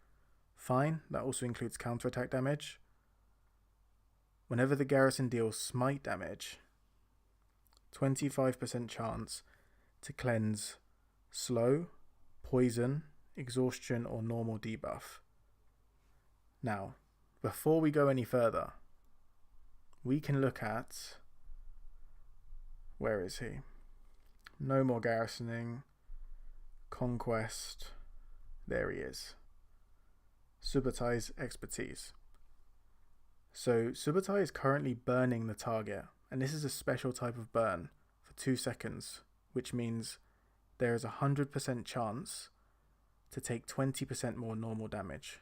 Fine, that also includes counterattack damage. Whenever the garrison deals smite damage, 25% chance to cleanse slow, poison, exhaustion, or normal debuff. Now, before we go any further, we can look at... Where is he? No more garrisoning. Conquest. There he is. Subatai's expertise. So Subatai is currently burning the target, and this is a special type of burn for 2 seconds, which means there is a 100% chance to take 20% more normal damage.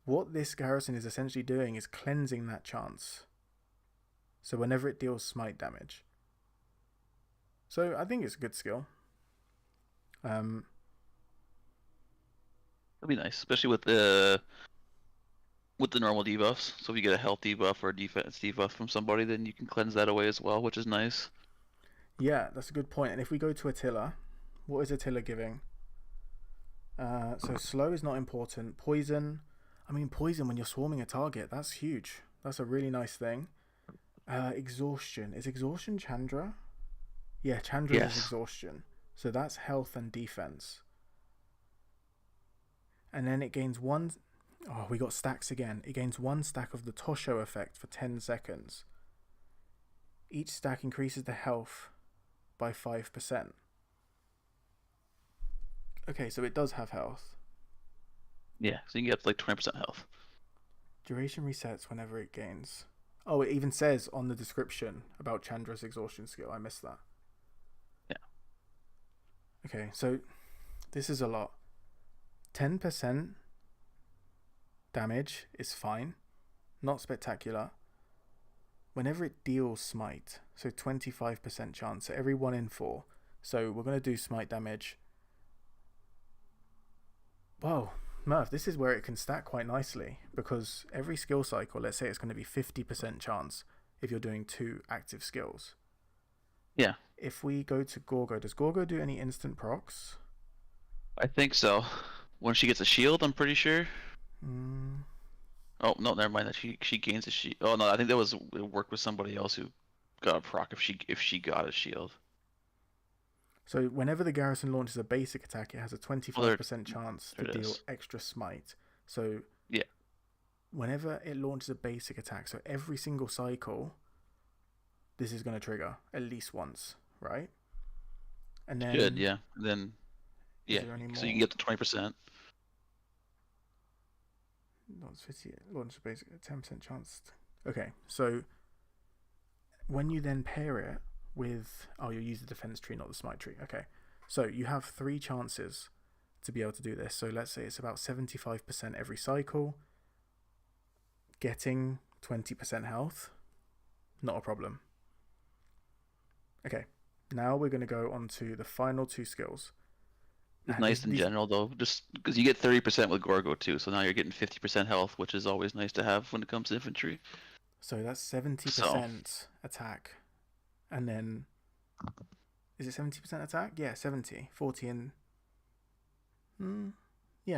What this garrison is essentially doing is cleansing that chance. So whenever it deals smite damage. So I think it's a good skill. it'll be nice, especially with the normal debuffs. So if you get a health debuff or a defense debuff from somebody, then you can cleanse that away as well, which is nice. Yeah, that's a good point. And if we go to Attila, what is Attila giving? So slow is not important. Poison. I mean, poison when you're swarming a target, that's huge. That's a really nice thing. Exhaustion. Is exhaustion Chandra? Yeah, Chandra is exhaustion. So that's health and defense. And then it gains one... Oh, we got stacks again. It gains 1 stack of the Tosho effect for 10 seconds. Each stack increases the health by 5%. Okay, so it does have health. Yeah, so you can get up to like 20% health. Duration resets whenever it gains... Oh, it even says on the description about Chandra's exhaustion skill. I missed that. Yeah. Okay, so this is a lot. 10% damage is fine. Not spectacular. Whenever it deals smite, so 25% chance, so every 1 in 4. So we're going to do smite damage. Whoa. Murph, this is where it can stack quite nicely, because every skill cycle, let's say it's going to be 50% chance if you're doing 2 active skills. Yeah. If we go to Gorgo, does Gorgo do any instant procs? I think so. When she gets a shield, I'm pretty sure. Oh, no, never mind. That she gains a shield. Oh, no, I think that was work with somebody else who got a proc if she got a shield. So whenever the garrison launches a basic attack, it has a 25% chance to deal extra smite. So yeah, whenever it launches a basic attack, so every single cycle, this is going to trigger at least once, right? And then good, yeah. And then yeah, so you can get to 20%. Launch a basic 10% chance. Okay, so when you then pair it with... Oh, you'll use the defense tree, not the smite tree. Okay, so you have 3 chances to be able to do this. So let's say it's about 75% every cycle. Getting 20% health, not a problem. Okay, now we're going to go on to the final 2 skills. It's nice in general, though, just because you get 30% with Gorgo, too. So now you're getting 50% health, which is always nice to have when it comes to infantry. So that's 70% attack. And then, is it 70% attack? Yeah, 70. 40 and...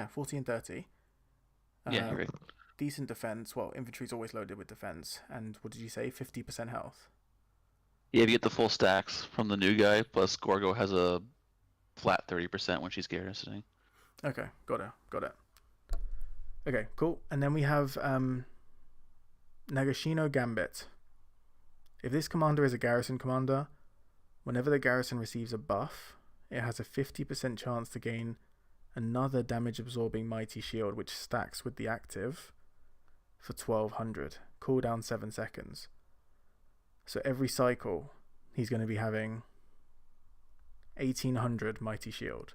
40 and 30. Yeah, you're right. Decent defense. Well, infantry's always loaded with defense. And what did you say? 50% health? Yeah, if you get the full stacks from the new guy, plus Gorgo has a flat 30% when she's garrisoning. Okay, got it. Okay, cool. And then we have Nagashino Gambit. If this commander is a garrison commander, whenever the garrison receives a buff, it has a 50% chance to gain another damage-absorbing Mighty Shield, which stacks with the active for 1200. Cooldown 7 seconds. So every cycle, he's going to be having 1800 Mighty Shield.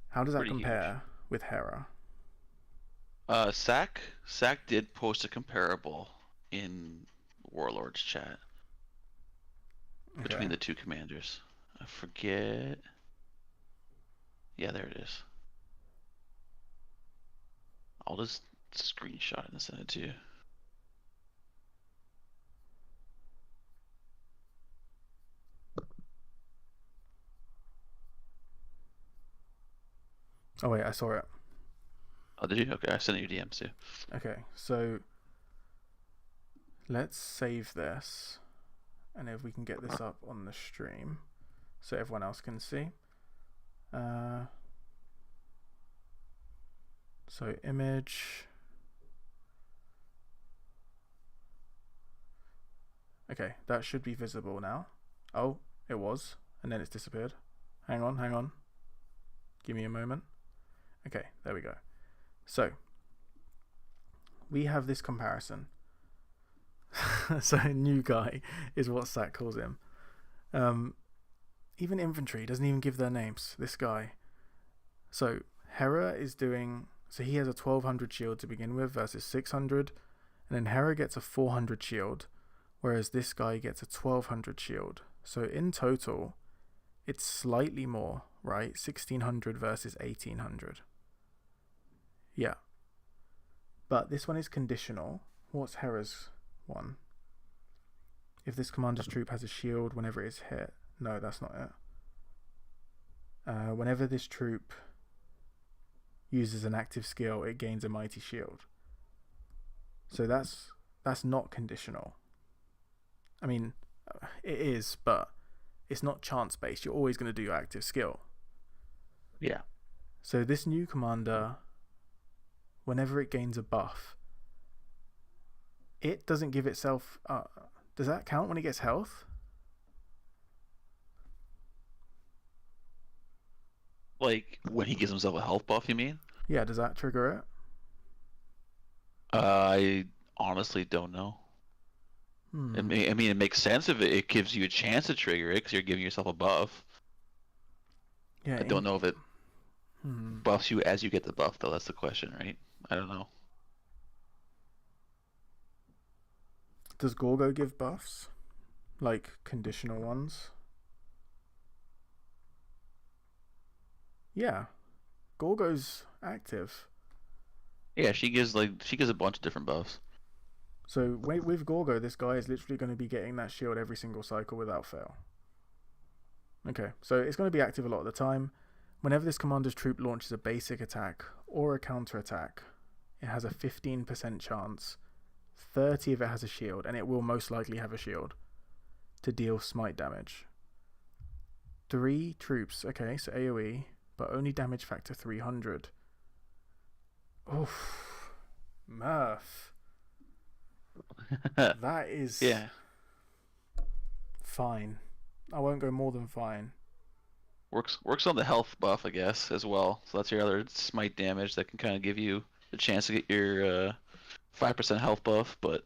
How does that compare with Hera? Sack did post a comparable in Warlord's chat between the two commanders. I forget. Yeah, there it is. I'll just screenshot it and send it to you. Oh wait, I saw it. Oh, did you? Okay, I sent it your DMs too. Okay, so let's save this, and if we can get this up on the stream so everyone else can see. So image. Okay, that should be visible now. Oh, it was, and then it's disappeared. Hang on. Give me a moment. Okay, there we go. So we have this comparison. So new guy is what Sack calls him. Even Infantry doesn't even give their names. This guy. So Hera is doing. So he has a 1200 shield to begin with versus 600, and then Hera gets a 400 shield, whereas this guy gets a 1200 shield. So in total, it's slightly more, right? 1600 versus 1800. Yeah. But this one is conditional. What's Hera's one? If this commander's troop has a shield whenever it is hit. No, that's not it. Whenever this troop uses an active skill, it gains a mighty shield. So that's not conditional. I mean, it is, but it's not chance based. You're always going to do your active skill. Yeah. So this new commander, whenever it gains a buff, it doesn't give itself. Does that count when it gets health? Like when he gives himself a health buff, you mean? Yeah, does that trigger it? I honestly don't know. I mean, it makes sense if it gives you a chance to trigger it because you're giving yourself a buff. Yeah, I don't know if it buffs you as you get the buff, though. That's the question, right? I don't know. Does Gorgo give buffs? Like conditional ones? Yeah. Gorgo's active. Yeah, she gives a bunch of different buffs. So with Gorgo, this guy is literally going to be getting that shield every single cycle without fail. Okay, so it's going to be active a lot of the time. Whenever this commander's troop launches a basic attack or a counter attack, it has a 15% chance, 30 if it has a shield, and it will most likely have a shield, to deal smite damage. 3 troops, okay, so AoE, but only damage factor 300. Oof. Murph. That is fine. I won't go more than fine. Works on the health buff, I guess, as well. So that's your other smite damage that can kind of give you a chance to get your 5% health buff. But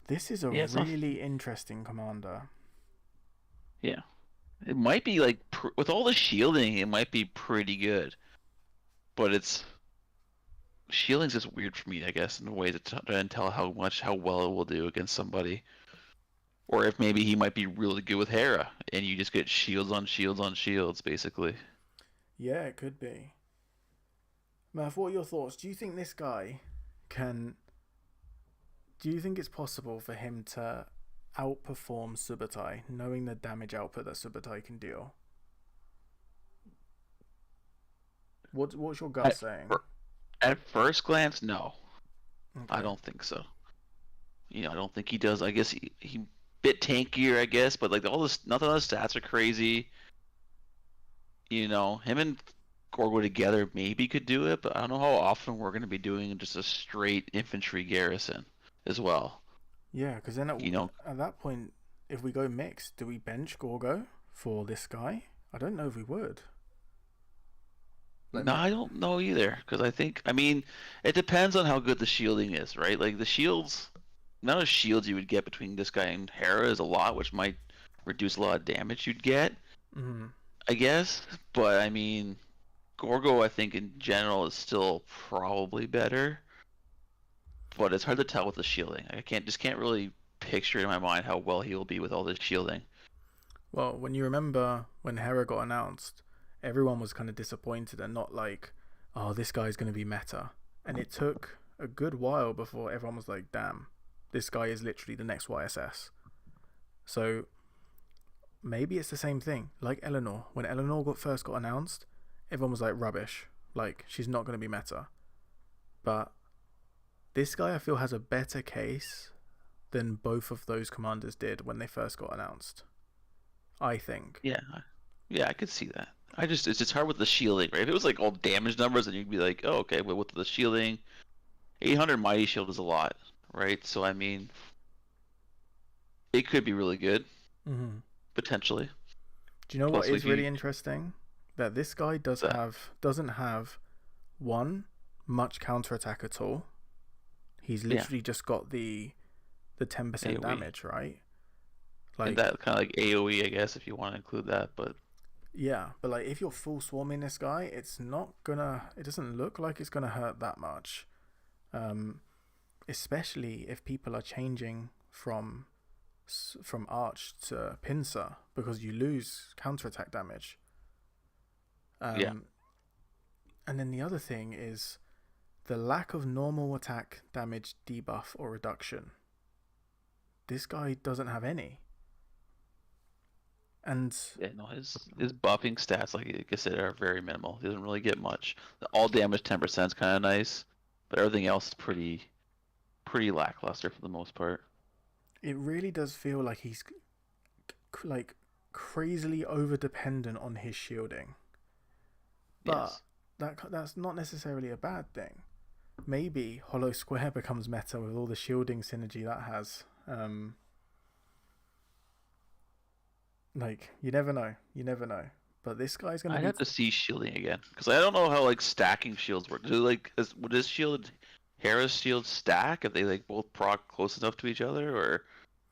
this is a really interesting commander. Yeah, it might be like with all the shielding, it might be pretty good. But shielding's just weird for me, I guess, in a way to try and tell how well it will do against somebody. Or if maybe he might be really good with Hera, and you just get shields on shields on shields, basically. Yeah, it could be. Murph, what are your thoughts? Do you think this guy can... Do you think it's possible for him to outperform Subutai, knowing the damage output that Subutai can deal? What's your gut saying? At first glance, no. Okay. I don't think so. I don't think he does. I guess he bit tankier, I guess, but like all this, nothing of the stats are crazy. Him and Gorgo together maybe could do it, but I don't know how often we're going to be doing just a straight infantry garrison as well. Yeah, because then You know, at that point, if we go mixed, do we bench Gorgo for this guy? I don't know if we would. no, I don't know either, because I mean, it depends on how good the shielding is, right? Like the shields, amount of shields you would get between this guy and Hera is a lot, which might reduce a lot of damage you'd get, I guess. But I mean, Gorgo, I think in general is still probably better, but it's hard to tell with the shielding. I can't really picture in my mind how well he will be with all this shielding. Well, when you remember when Hera got announced, everyone was kind of disappointed and not like, oh, this guy's going to be meta. And it took a good while before everyone was like, damn, this guy is literally the next YSS. So maybe it's the same thing. Like Eleanor. When Eleanor first got announced, everyone was like, rubbish. Like, she's not going to be meta. But this guy, I feel, has a better case than both of those commanders did when they first got announced. I think. Yeah, I could see that. It's just hard with the shielding, right? If it was like all damage numbers, then you'd be like, oh, okay, but with the shielding, 800 mighty shield is a lot, right? So I mean, it could be really good, potentially. Do you know what is really interesting? That this guy doesn't have one much counterattack at all. He's literally just got the 10% AOE. Damage, right? Like, and that kind of like AoE, I guess, if you want to include that, but yeah, but like if you're full swarming this guy, it doesn't look like it's gonna hurt that much, especially if people are changing from arch to pincer, because you lose counterattack damage. And then the other thing is the lack of normal attack damage debuff or reduction. This guy doesn't have any. And his buffing stats, like I said, are very minimal. He doesn't really get much. The all damage 10% is kind of nice, but everything else is pretty lackluster for the most part. It really does feel like he's like crazily over dependent on his shielding. But that's not necessarily a bad thing. Maybe Hollow Square becomes meta with all the shielding synergy that has. Like, you never know. But this guy's gonna. I'd have to see shielding again, because I don't know how like stacking shields work. Would this shield, Hera's shield, stack if they like both proc close enough to each other, or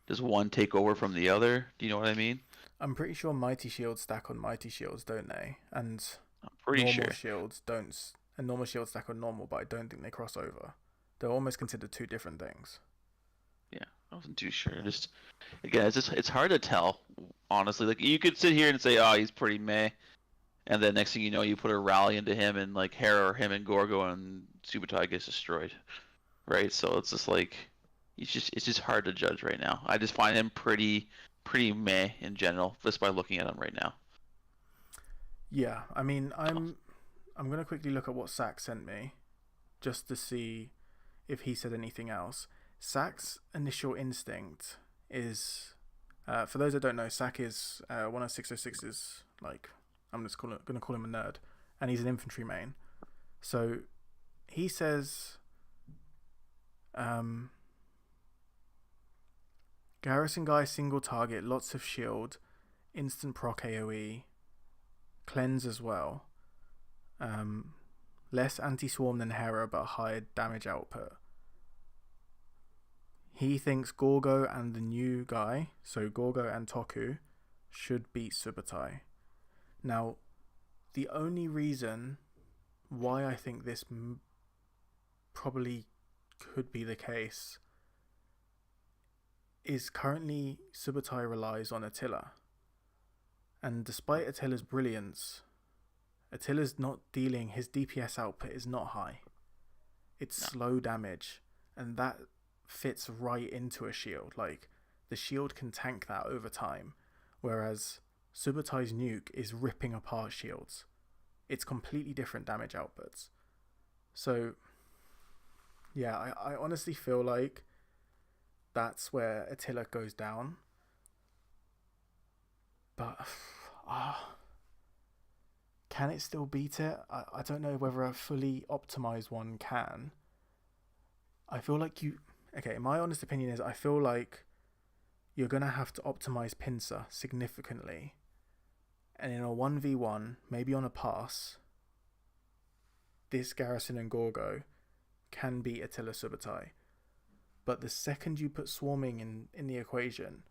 does one take over from the other? Do you know what I mean? I'm pretty sure mighty shields stack on mighty shields, don't they? And I'm pretty normal shields don't. And normal shields stack on normal, but I don't think they cross over. They're almost considered two different things. Yeah, I wasn't too sure. Just again, it's hard to tell, honestly. Like you could sit here and say, oh, he's pretty meh, and then next thing you know, you put a rally into him and like Hera or him and Gorgo, and Subutai gets destroyed, right? So it's just like it's just hard to judge right now. I just find him pretty meh in general, just by looking at him right now. Yeah, I mean, I'm gonna quickly look at what Sack sent me, just to see if he said anything else. Sack's initial instinct is, for those that don't know, Sack is one of 606's, like, I'm just gonna call him a nerd, and he's an infantry main. So he says, Garrison guy, single target, lots of shield, instant proc AoE, cleanse as well, less anti-swarm than Hera but higher damage output. He thinks Gorgo and the new guy, so Gorgo and Toku, should beat Subutai. Now, the only reason why I think this probably could be the case is currently Subutai relies on Attila. And despite Attila's brilliance, Attila's not dealing, his DPS output is not high. It's slow damage, and that fits right into a shield. Like, the shield can tank that over time, whereas Subutai's nuke is ripping apart shields. It's completely different damage outputs. So, yeah, I honestly feel like that's where Attila goes down. but can it still beat it? I don't know whether a fully optimized one can. I feel like okay, my honest opinion is I feel like you're going to have to optimize pincer significantly. And in a 1v1, maybe on a pass, this Garrison and Gorgo can beat Attila Subotai. But the second you put swarming in the equation,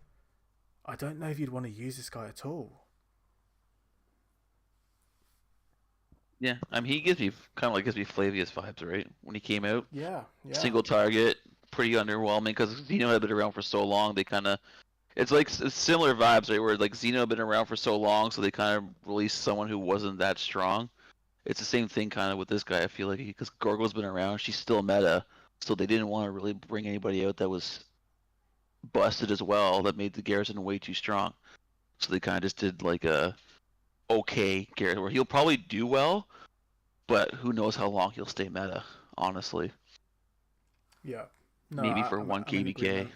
I don't know if you'd want to use this guy at all. Yeah, I mean, he gives me Flavius vibes, right? When he came out, Yeah. single target, pretty underwhelming because Xeno had been around for so long. They kind of, it's like similar vibes, right? Where like Xeno had been around for so long, so they kind of released someone who wasn't that strong. It's the same thing kind of with this guy. I feel like because Gorgo's been around, she's still meta, so they didn't want to really bring anybody out that was busted as well. That made the Garrison way too strong. So they kind of just did like a okay Garrison where he'll probably do well, but who knows how long he'll stay meta, honestly. Yeah. No, Maybe for I'm 1 in KBK. agreement.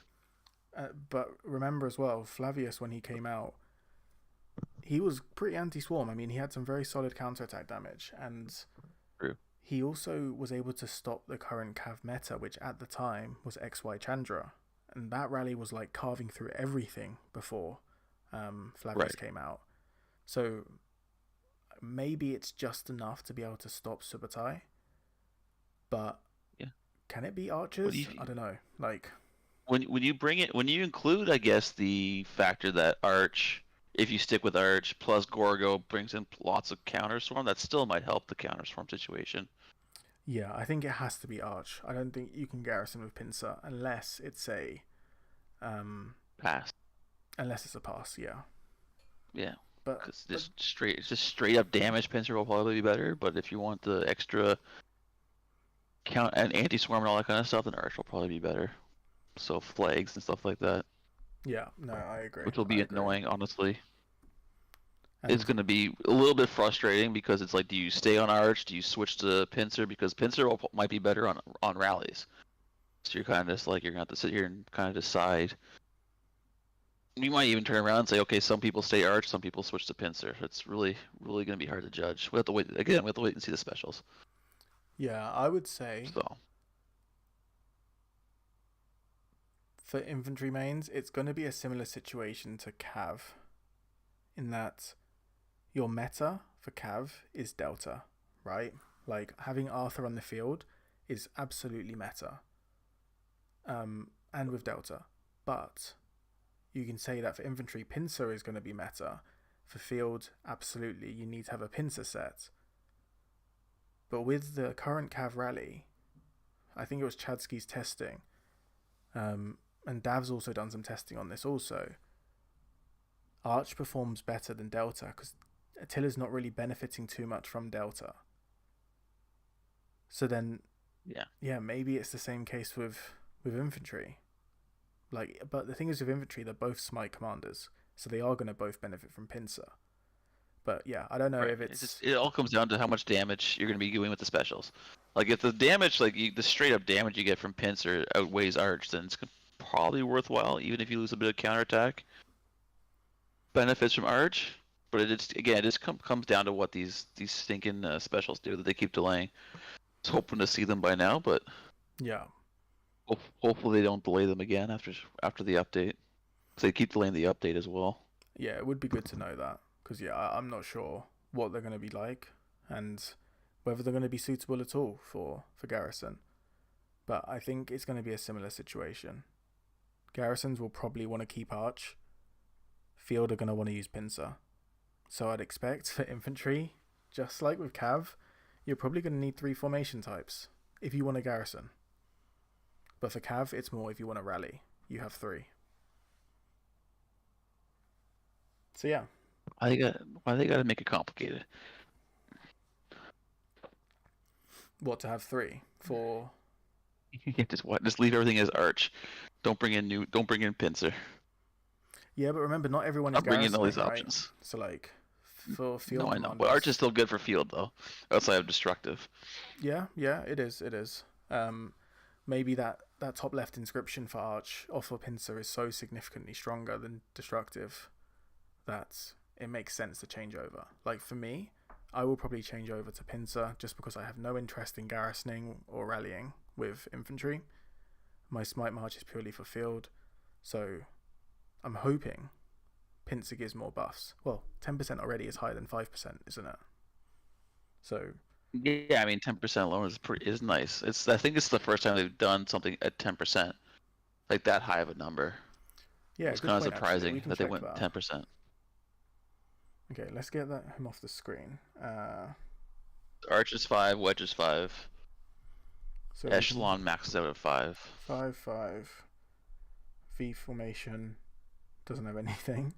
But remember as well, Flavius, when he came out, he was pretty anti-swarm. I mean, he had some very solid counterattack damage, and True. he also was able to stop the current Cav meta, which at the time was XY Chandra. And that rally was like carving through everything before Flavius came out. So maybe it's just enough to be able to stop Subotai. But can it be archers? I don't know. Like when you include, I guess, the factor that Arch, if you stick with Arch plus Gorgo brings in lots of counter swarm, that still might help the counter swarm situation. Yeah, I think it has to be Arch. I don't think you can Garrison with Pincer unless it's a pass. Unless it's a pass, yeah. Yeah, but just straight up damage Pincer will probably be better. But if you want the extra count and anti-swarm and all that kind of stuff, then Arch will probably be better. So flags and stuff like that. Yeah, no, I agree. Which will be annoying, honestly. And it's going to be a little bit frustrating because it's like, do you stay on Arch? Do you switch to Pincer? Because Pincer might be better on rallies. So you're kind of just like, you're going to have to sit here and kind of decide. You might even turn around and say, okay, some people stay Arch, some people switch to Pincer. It's really, really going to be hard to judge. We have to wait and see the specials. Yeah, I would say. So. For infantry mains, it's going to be a similar situation to Cav, in that your meta for Cav is Delta, right? Like, having Arthur on the field is absolutely meta. And with Delta. But you can say that for infantry, Pincer is going to be meta. For field, absolutely, you need to have a Pincer set. But with the current Cav rally, I think it was Chadsky's testing, and Dav's also done some testing on this also. Arch performs better than Delta because Attila's not really benefiting too much from Delta. So then, yeah, maybe it's the same case with infantry. Like, but the thing is with infantry, they're both smite commanders, so they are going to both benefit from Pincer. But yeah, I don't know if it all comes down to how much damage you're going to be doing with the specials. Like if the damage, like the straight up damage you get from Pincer outweighs Arch, then it's probably worthwhile, even if you lose a bit of counterattack. Benefits from Arch, but it just comes down to what these stinking specials do that they keep delaying. I was hoping to see them by now, but yeah, hopefully they don't delay them again after the update. So they keep delaying the update as well. Yeah, it would be good to know that, because yeah, I'm not sure what they're going to be like and whether they're going to be suitable at all for Garrison. But I think it's going to be a similar situation. Garrisons will probably want to keep Arch. Field are going to want to use Pincer. So I'd expect for infantry, just like with Cav, you're probably going to need 3 formation types if you want a Garrison. But for Cav, it's more if you want to rally. You have 3. So yeah. Why they got to make it complicated? What, to have 3 for? You can't just leave everything as Arch. Don't bring in Pincer. Yeah, but remember, not everyone is Garrison, all these right? options. So like, for field. No, I know, but Arch is still good for field though. Outside of destructive. Yeah, it is. Maybe that top left inscription for Arch or for Pincer is so significantly stronger than destructive that it makes sense to change over. Like for me, I will probably change over to pincer just because I have no interest in garrisoning or rallying with infantry. My smite march is purely for field, so I'm hoping pincer gives more buffs. Well, 10% already is higher than 5%, isn't it? So yeah, I mean 10% alone is nice. I think it's the first time they've done something at 10%, like that high of a number. yeah, It's good kind of point, actually. We surprising can that they check went that. 10%. Okay, let's get him off the screen. Archers 5, wedges 5, So echelon maxes out at 5. 5-5. V formation doesn't have anything.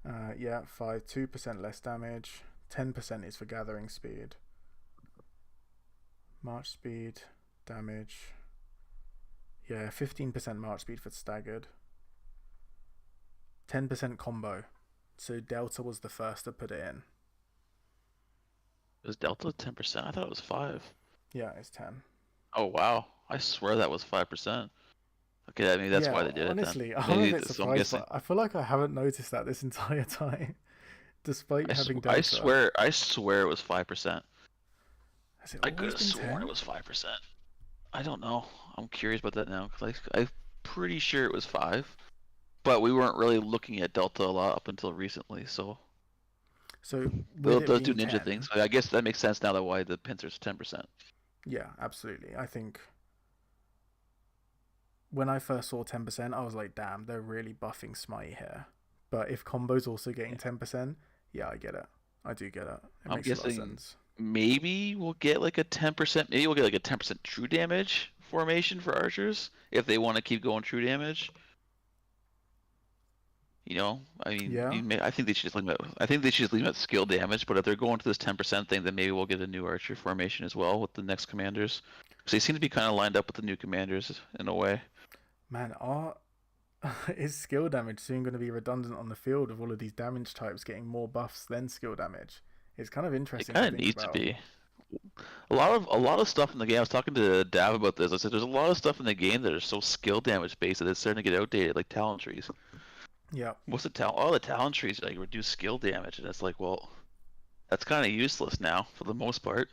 Yeah, 2% less damage. 10% is for gathering speed. March speed, damage. Yeah, 15% march speed for staggered. 10% combo. So Delta was the first to put it in. Was Delta 10%? I thought it was 5. Yeah, it's 10. Oh wow, I swear that was 5%. Okay, I mean that's why they did honestly, it then. I'm a Maybe bit so I'm surprised, guessing. but I feel like I haven't noticed that this entire time, despite having I Delta. swear it was 5%. Has it I could always have been sworn 10? it was 5%. I don't know. I'm curious about that now because I'm pretty sure it was 5. But we weren't really looking at Delta a lot up until recently, so So with it those do being ninja 10, things. So I guess that makes sense now that why the pincer's 10%. yeah, absolutely. I think when I first saw 10%, I was like, damn, they're really buffing Smite here. But if combo's also getting 10%, yeah, I get it. I do get it. It I'm makes a lot of guessing sense. maybe we'll get like a 10%. Maybe we'll get like a 10% true damage formation for archers if they want to keep going true damage. You know, I mean, Yeah. I think they should just leave it. I think they should just leave it at skill damage. But if they're going to this 10% thing, then maybe we'll get a new archer formation as well with the next commanders. Because they seem to be kind of lined up with the new commanders in a way. Man, is skill damage soon going to be redundant on the field of all of these damage types getting more buffs than skill damage? It's kind of It interesting kind to of think needs to about. be. A lot of stuff in the game. I was talking to Dav about this. I said there's a lot of stuff in the game that are so skill damage based that it's starting to get outdated, like talent trees. Yeah. What's the talent? All the talent trees like reduce skill damage, and it's like, well, that's kind of useless now for the most part.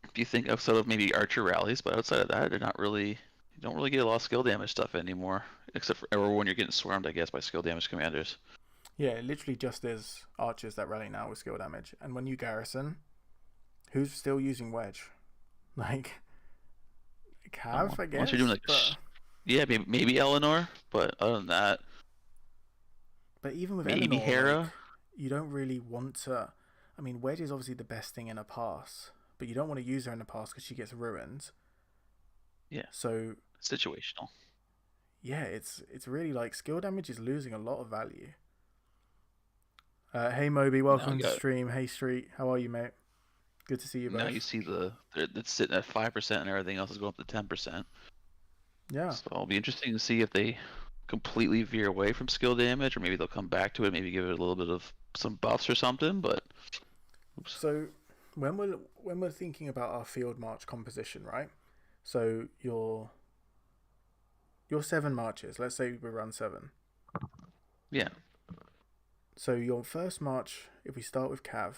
If you think outside of maybe archer rallies, but outside of that, they're not really. You don't really get a lot of skill damage stuff anymore, except for or when you're getting swarmed, I guess, by skill damage commanders. Yeah, it literally just is archers that rally now with skill damage. And when you garrison, who's still using wedge? Like, Cav, I Unless guess? you're doing like, But yeah, maybe Eleanor, but other than that, even with maybe Eleanor, like, Hera. you don't really want to. I mean, wedge is obviously the best thing in a pass, but you don't want to use her in a pass because she gets ruined. Yeah. So Situational. yeah, it's really like skill damage is losing a lot of value. Hey Moby, welcome to stream. Hey Street, how are you, mate? Good to see you both. Now you see it's sitting at 5% and everything else is going up to 10%. Yeah. So it'll be interesting to see if they completely veer away from skill damage, or maybe they'll come back to it, maybe give it a little bit of some buffs or something. But oops. So when we're thinking about our field march composition, right? So your 7 marches. Let's say we run 7. Yeah. So your first march, if we start with Cav,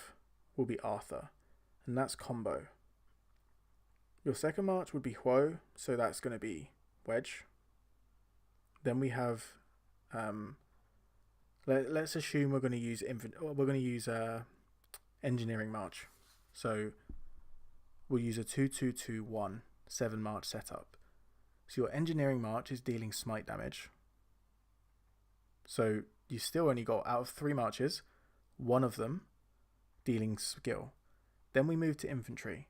will be Arthur, and that's combo. Your second march would be Huo, so that's going to be wedge. Then we have, let's assume we're going to use engineering march. So we'll use a 2-2-2-1 7 march setup. So your engineering march is dealing smite damage. So you still only got, out of 3 marches, 1 of them dealing skill. Then we move to infantry.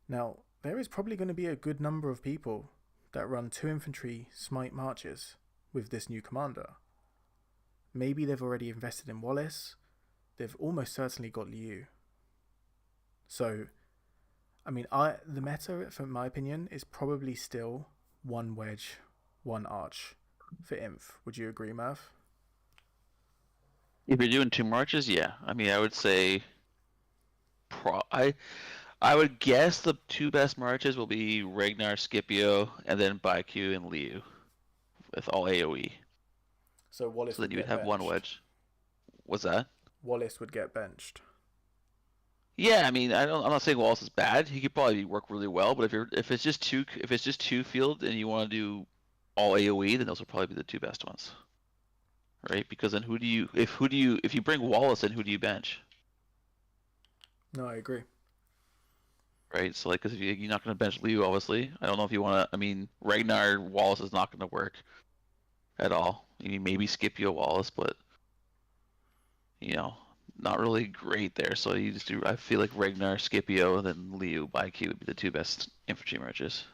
Now, there is probably going to be a good number of people that run 2 infantry smite marches with this new commander. Maybe they've already invested in Wallace. They've almost certainly got Liu. So, I mean, the meta, from my opinion, is probably still 1 wedge, 1 arch for Inf. Would you agree, Murph? If you're doing 2 marches, yeah. I mean, I would say, I would guess the 2 best marches will be Ragnar, Scipio, and then Baki and Liu, with all AOE. So Wallace. So then you would have benched. 1 wedge. What's that? Wallace would get benched. Yeah, I mean, I'm not saying Wallace is bad. He could probably work really well, but if it's just two field and you want to do all AOE, then those will probably be the two best ones, right? Because then if you bring Wallace in, who do you bench? No, I agree. Right? So like, because you're not going to bench Liu, obviously. I don't know if you want to. I mean, Ragnar Wallace is not going to work at all. I mean, maybe Scipio Wallace, but not really great there. So you just do. I feel like Ragnar, Scipio, and then Liu, Baki would be the two best infantry merges.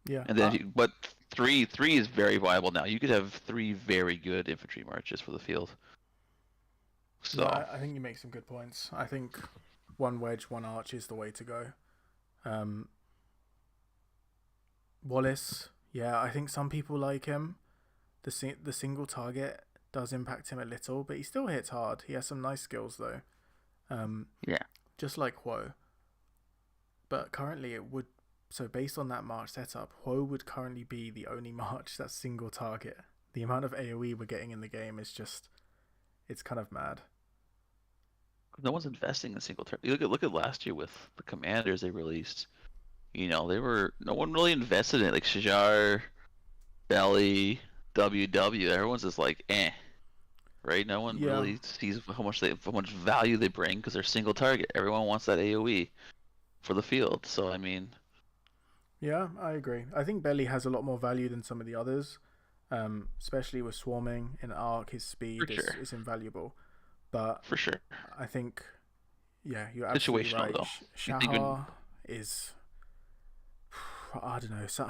Yeah. And then, but three is very viable now. You could have three very good infantry marches for the field. So yeah, I think you make some good points. I think one wedge, one arch is the way to go. Wallace, yeah, I think some people like him. The single target does impact him a little, but he still hits hard. He has some nice skills though. Yeah. Just like Huo. But currently it would, so based on that March setup, Huo would currently be the only March that's single target. The amount of AoE we're getting in the game is just, it's kind of mad. No one's investing in single target. Look at last year with the commanders they released. No one really invested in it. Like Shajar, Belly, WW. Everyone's just like, right? No one really sees how much value they bring because they're single target. Everyone wants that AOE for the field. So I mean, yeah, I agree. I think Belly has a lot more value than some of the others, especially with swarming in Arc. His speed is invaluable, but for sure, I think, yeah, you're absolutely right. Though. Shahar is, I don't know. So,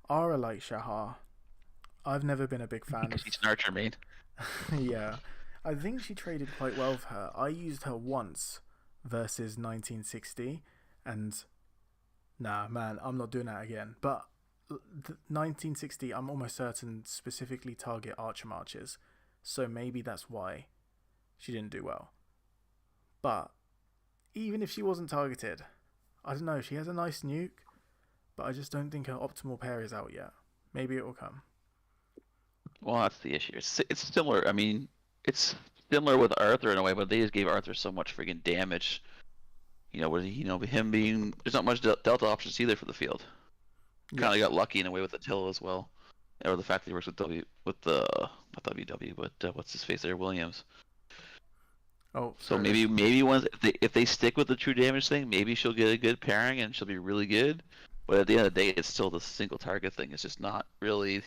Ara like Shahar. I've never been a big fan of. She's an archer main. Yeah, I think she traded quite well for her. I used her once versus 1960, and nah, man, I'm not doing that again. But 1960, I'm almost certain specifically target archer marches, so maybe that's why she didn't do well. But even if she wasn't targeted, I don't know. She has a nice nuke, but I just don't think her optimal pair is out yet. Maybe it will come. Well, that's the issue. It's similar. I mean, it's similar with Arthur in a way, but they just gave Arthur so much freaking damage. With him being there's not much delta options either for the field. Yes. Kind of got lucky in a way with Attila as well, or the fact that he works with not WW, but what's his face there, Williams. Oh, so maybe once if they stick with the true damage thing, maybe she'll get a good pairing and she'll be really good. But at the end of the day, it's still the single target thing. It's just not really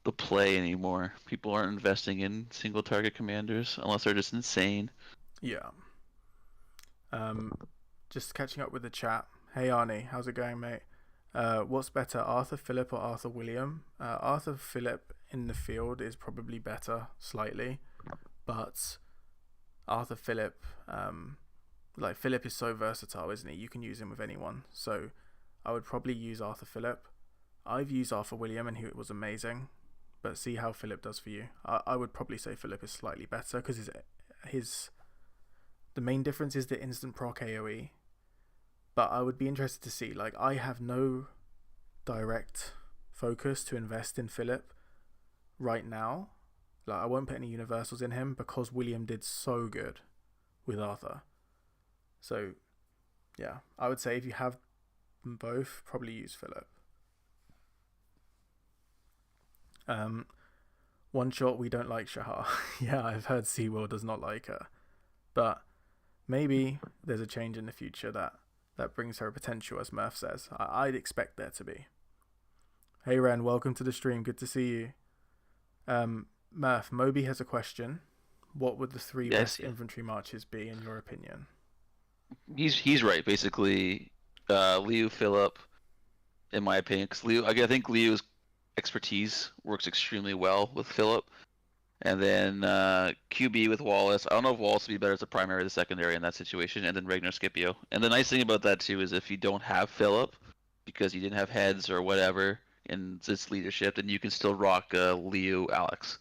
the play anymore. People aren't investing in single target commanders unless they're just insane. Yeah. Just catching up with the chat. Hey Arnie, how's it going, mate? What's better, Arthur Phillip or Arthur William? Arthur Phillip in the field is probably better slightly, but Arthur Phillip, Phillip is so versatile, isn't he? You can use him with anyone. So I would probably use Arthur Phillip. I've used Arthur William and he was amazing, but see how Phillip does for you. I would probably say Phillip is slightly better because the main difference is the instant proc AoE. But I would be interested to see. I have no direct focus to invest in Phillip right now. I won't put any universals in him because William did so good with Arthur. So, yeah, I would say if you have them both, probably use Phillip. One shot, we don't like Shahar. Yeah, I've heard SeaWorld does not like her. But maybe there's a change in the future that brings her potential, as Murph says. I'd expect there to be. Hey Ren, welcome to the stream. Good to see you. Murph, Moby has a question. What would the three best infantry marches be in your opinion? He's right. Basically, Liu, Phillip, in my opinion, because I think Liu's expertise works extremely well with Phillip. And then QB with Wallace. I don't know if Wallace would be better as a primary or the secondary in that situation. And then Ragnar Scipio. And the nice thing about that too is if you don't have Phillip, because you didn't have heads or whatever in its leadership, then you can still rock Liu Alex.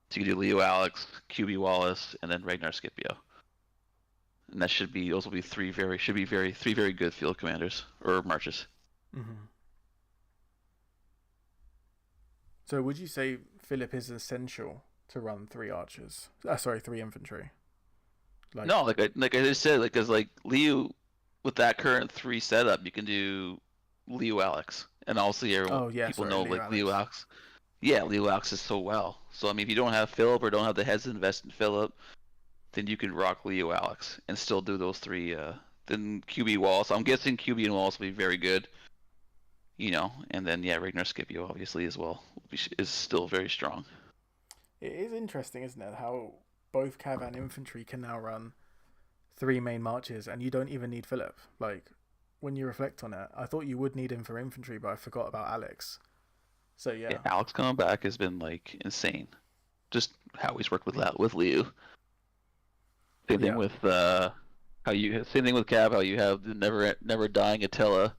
So you can do Liu Alex, QB Wallace, and then Ragnar Scipio. And that those will be three very good field commanders or marches. Mm-hmm. So would you say Phillip is essential to run three archers? Three infantry. Like, No, like I just said, like because like Liu, with that current 3 setup, you can do Liu Alex, and also everyone oh yeah, people sorry, know Leo like Liu Alex. Alex. Yeah, Liu Alex is so well. So I mean, if you don't have Philip or don't have the heads to invest in Philip, then you can rock Liu Alex and still do those 3. Then QB Wallace. I'm guessing QB and Wallace will be very good. And then yeah, Ragnar Scipio obviously as well is still very strong. It is interesting, isn't it, how both Cav and Infantry can now run 3 main marches, and you don't even need Philip. Like, when you reflect on it, I thought you would need him for Infantry, but I forgot about Alex. So Yeah, yeah, Alex coming back has been like insane. Just how he's worked with Liu. Same thing yeah, with same thing with Cav, how you have the never dying Attila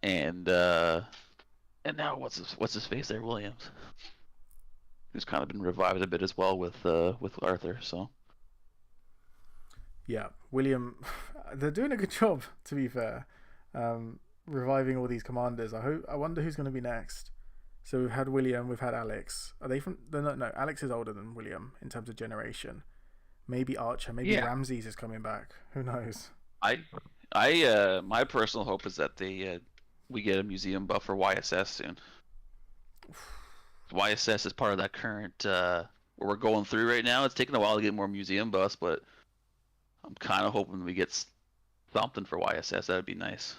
and now what's his face there, Williams, who's kind of been revived a bit as well with Arthur. So yeah. William, they're doing a good job, to be fair. Reviving all these commanders. I wonder who's going to be next. So we've had William, we've had Alex. Are they from? No, Alex is older than William in terms of generation. Maybe Archer, maybe yeah, Ramses is coming back. Who knows? I my personal hope is that we get a museum buff for YSS soon. YSS is part of that current what we're going through right now. It's taking a while to get more museum buffs, but I'm kind of hoping we get something for YSS. That'd be nice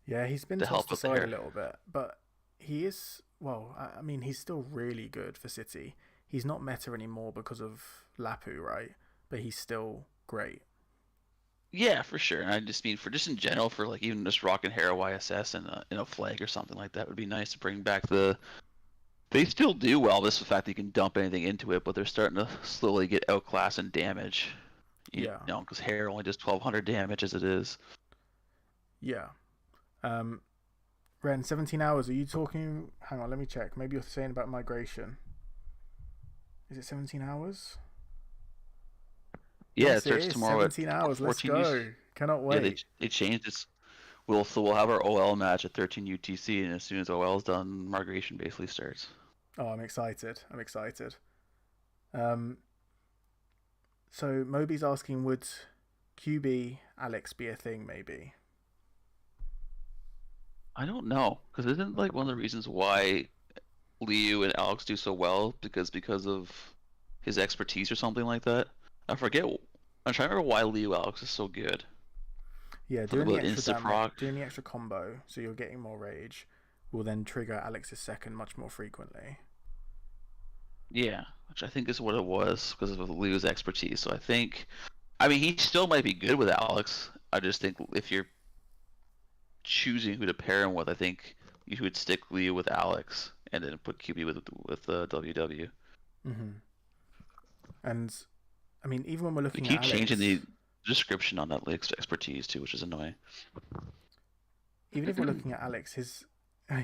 Yeah, he's been to help tossed with aside a there. little bit, but he is, well, I mean, he's still really good for City. He's not meta anymore because of Lapu, right? But he's still great. Yeah, for sure. And I just mean for just in general for like even just rocking Hero YSS and a flag or something like that would be nice to bring back the. They still do well. This is the fact that you can dump anything into it, but they're starting to slowly get outclassed in damage. Yeah, Because Hero only does 1200 damage as it is. yeah. Um, Ren, 17 hours. Are you talking? Hang on, let me check. Maybe you're saying about migration. Is it 17 hours? Yeah, it Yes, it starts is. tomorrow at 17 hours. Let's 14 UTC. go. Cannot Yeah, wait. they changed it. We'll have our OL match at 13 UTC, and as soon as OL is done, migration basically starts. Oh, I'm excited. I'm excited. Um, so Moby's asking, would QB Alex be a thing? Maybe. I don't know, because isn't like one of the reasons why Liu and Alex do so well because of his expertise or something like that. I forget. I'm trying to remember why Liu Alex is so good. Yeah, Something doing the about extra instant damage, proc. doing the extra combo, so you're getting more rage, will then trigger Alex's second much more frequently. Yeah, which I think is what it was because of Liu's expertise. So I mean, he still might be good with Alex. I just think if you're choosing who to pair him with, I think you would stick Liu with Alex and then put QB with WW. Mm-hmm. And I mean, even when we're They looking at keep changing the Alex, description on that expertise too, which is annoying. even if we're looking at Alex,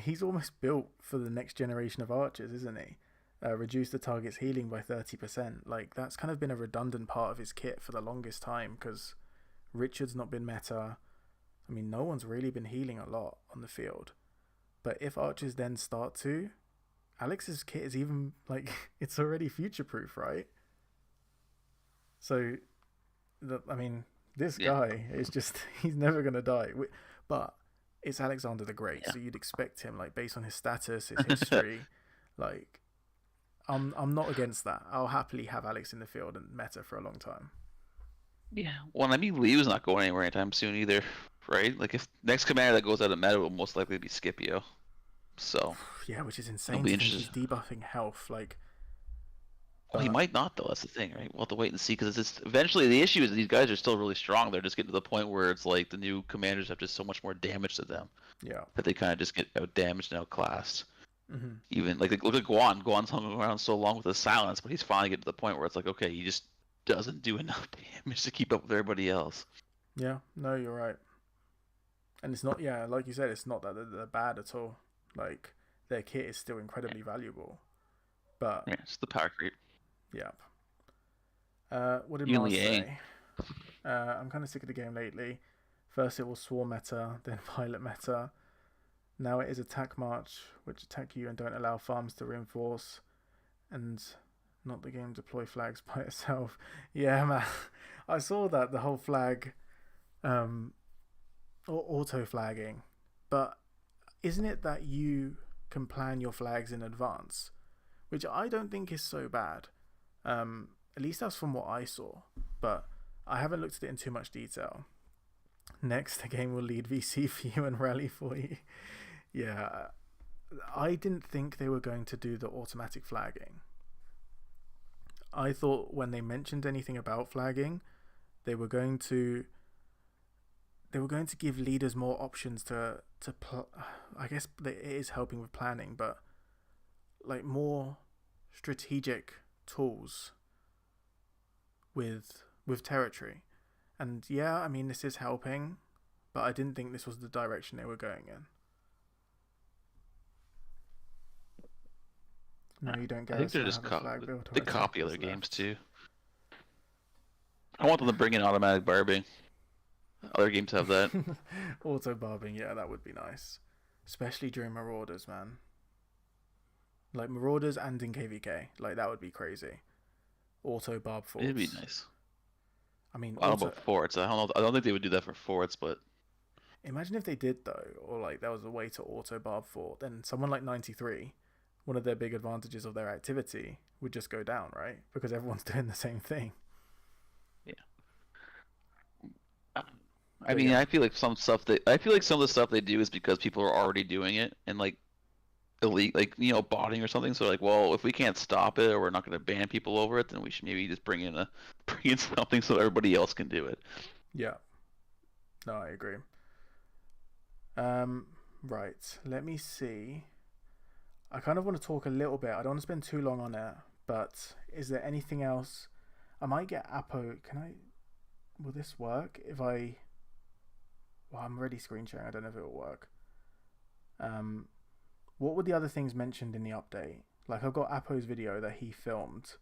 he's almost built for the next generation of archers, isn't he? Reduce the target's healing by 30%. Like, that's kind of been a redundant part of his kit for the longest time because Richard's not been meta. I mean, no one's really been healing a lot on the field. But if archers then start to, Alex's kit is even, like, it's already future proof, right? So, I mean, this Yeah. guy is just, he's never going to die. But it's Alexander the Great, Yeah. so you'd expect him, like, based on his status, his history, like, I'm not against that. I'll happily have Alex in the field and meta for a long time. Yeah. Well, I mean, Liu's not going anywhere anytime soon either, right? Like, if next commander that goes out of meta will most likely be Scipio. So Yeah, which is it'll insane be to think interesting. he's debuffing health. Like, Well, he might not though. That's the thing, right? We'll have to wait and see because it's eventually the issue is that these guys are still really strong. They're just getting to the point where it's like the new commanders have just so much more damage to them yeah. that they kind of just get out damaged and outclassed. Mm-hmm. Even like look at Guan. Guan's hung around so long with his silence, but he's finally getting to the point where it's like, okay, he just doesn't do enough damage to keep up with everybody else. Yeah, no, you're right. And it's not, yeah, like you said, it's not that they're bad at all. Like, their kit is still incredibly valuable. But, Yeah, it's the power creep. yeah. What did Yin Mars Liang. say? I'm kind of sick of the game lately. First it was Swarm meta, then Pilot meta. Now it is Attack March, which attack you and don't allow farms to reinforce. And not the game deploy flags by itself. Yeah, man. I saw that, the whole flag or auto flagging. But isn't it that you can plan your flags in advance? Which I don't think is so bad. At least that's from what I saw. But I haven't looked at it in too much detail. Next, the game will lead VC for you and rally for you. Yeah, I didn't think they were going to do the automatic flagging. I thought when they mentioned anything about flagging, they were going to give leaders more options to I guess it is helping with planning, but like more strategic tools with territory. And yeah, I mean, this is helping, but I didn't think this was the direction they were going in. No, you don't get. I think they're just they copy other games too. I want them to bring in automatic barbing. Other games have that. Auto barbing, yeah, that would be nice, especially during Marauders, man. Like Marauders and in KVK, like that would be crazy. Auto barb forts. It'd be nice. I mean, I don't know about forts. I don't know. I don't think they would do that for forts, but imagine if they did though, or like there was a way to auto barb fort. Then someone like 93, one of their big advantages of their activity would just go down, right? Because everyone's doing the same thing. Yeah. I mean, I feel like some of the stuff they do is because people are already doing it and like elite, like botting or something. So like, well, if we can't stop it or we're not going to ban people over it, then we should maybe just bring in something so everybody else can do it. Yeah. No, I agree. Right. Let me see. I kind of want to talk a little bit. I don't want to spend too long on it, but is there anything else? I might get Apo. Will this work if I? Well, I'm already screen sharing. I don't know if it will work. What were the other things mentioned in the update? Like I've got Apo's video that he filmed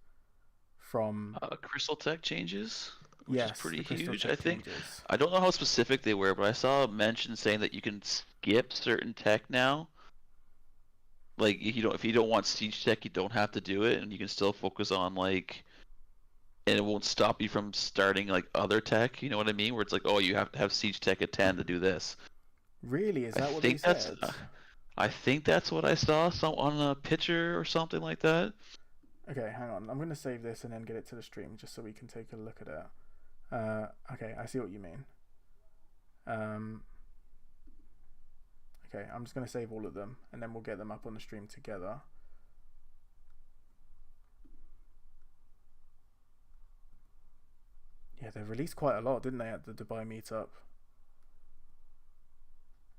from Crystal Tech changes, which is pretty huge. I think. Changes. I don't know how specific they were, but I saw a mention saying that you can skip certain tech now. Like if you don't want siege tech, you don't have to do it, and you can still focus on and it won't stop you from starting like other tech. You know what I mean? Where it's like, oh, you have to have siege tech at 10 to do this. Really? Is that what they said? I think that's what I saw on a picture or something like that. Okay, hang on. I'm going to save this and then get it to the stream just so we can take a look at it. Okay, I see what you mean. Okay, I'm just going to save all of them and then we'll get them up on the stream together. Yeah, they released quite a lot, didn't they, at the Dubai meetup?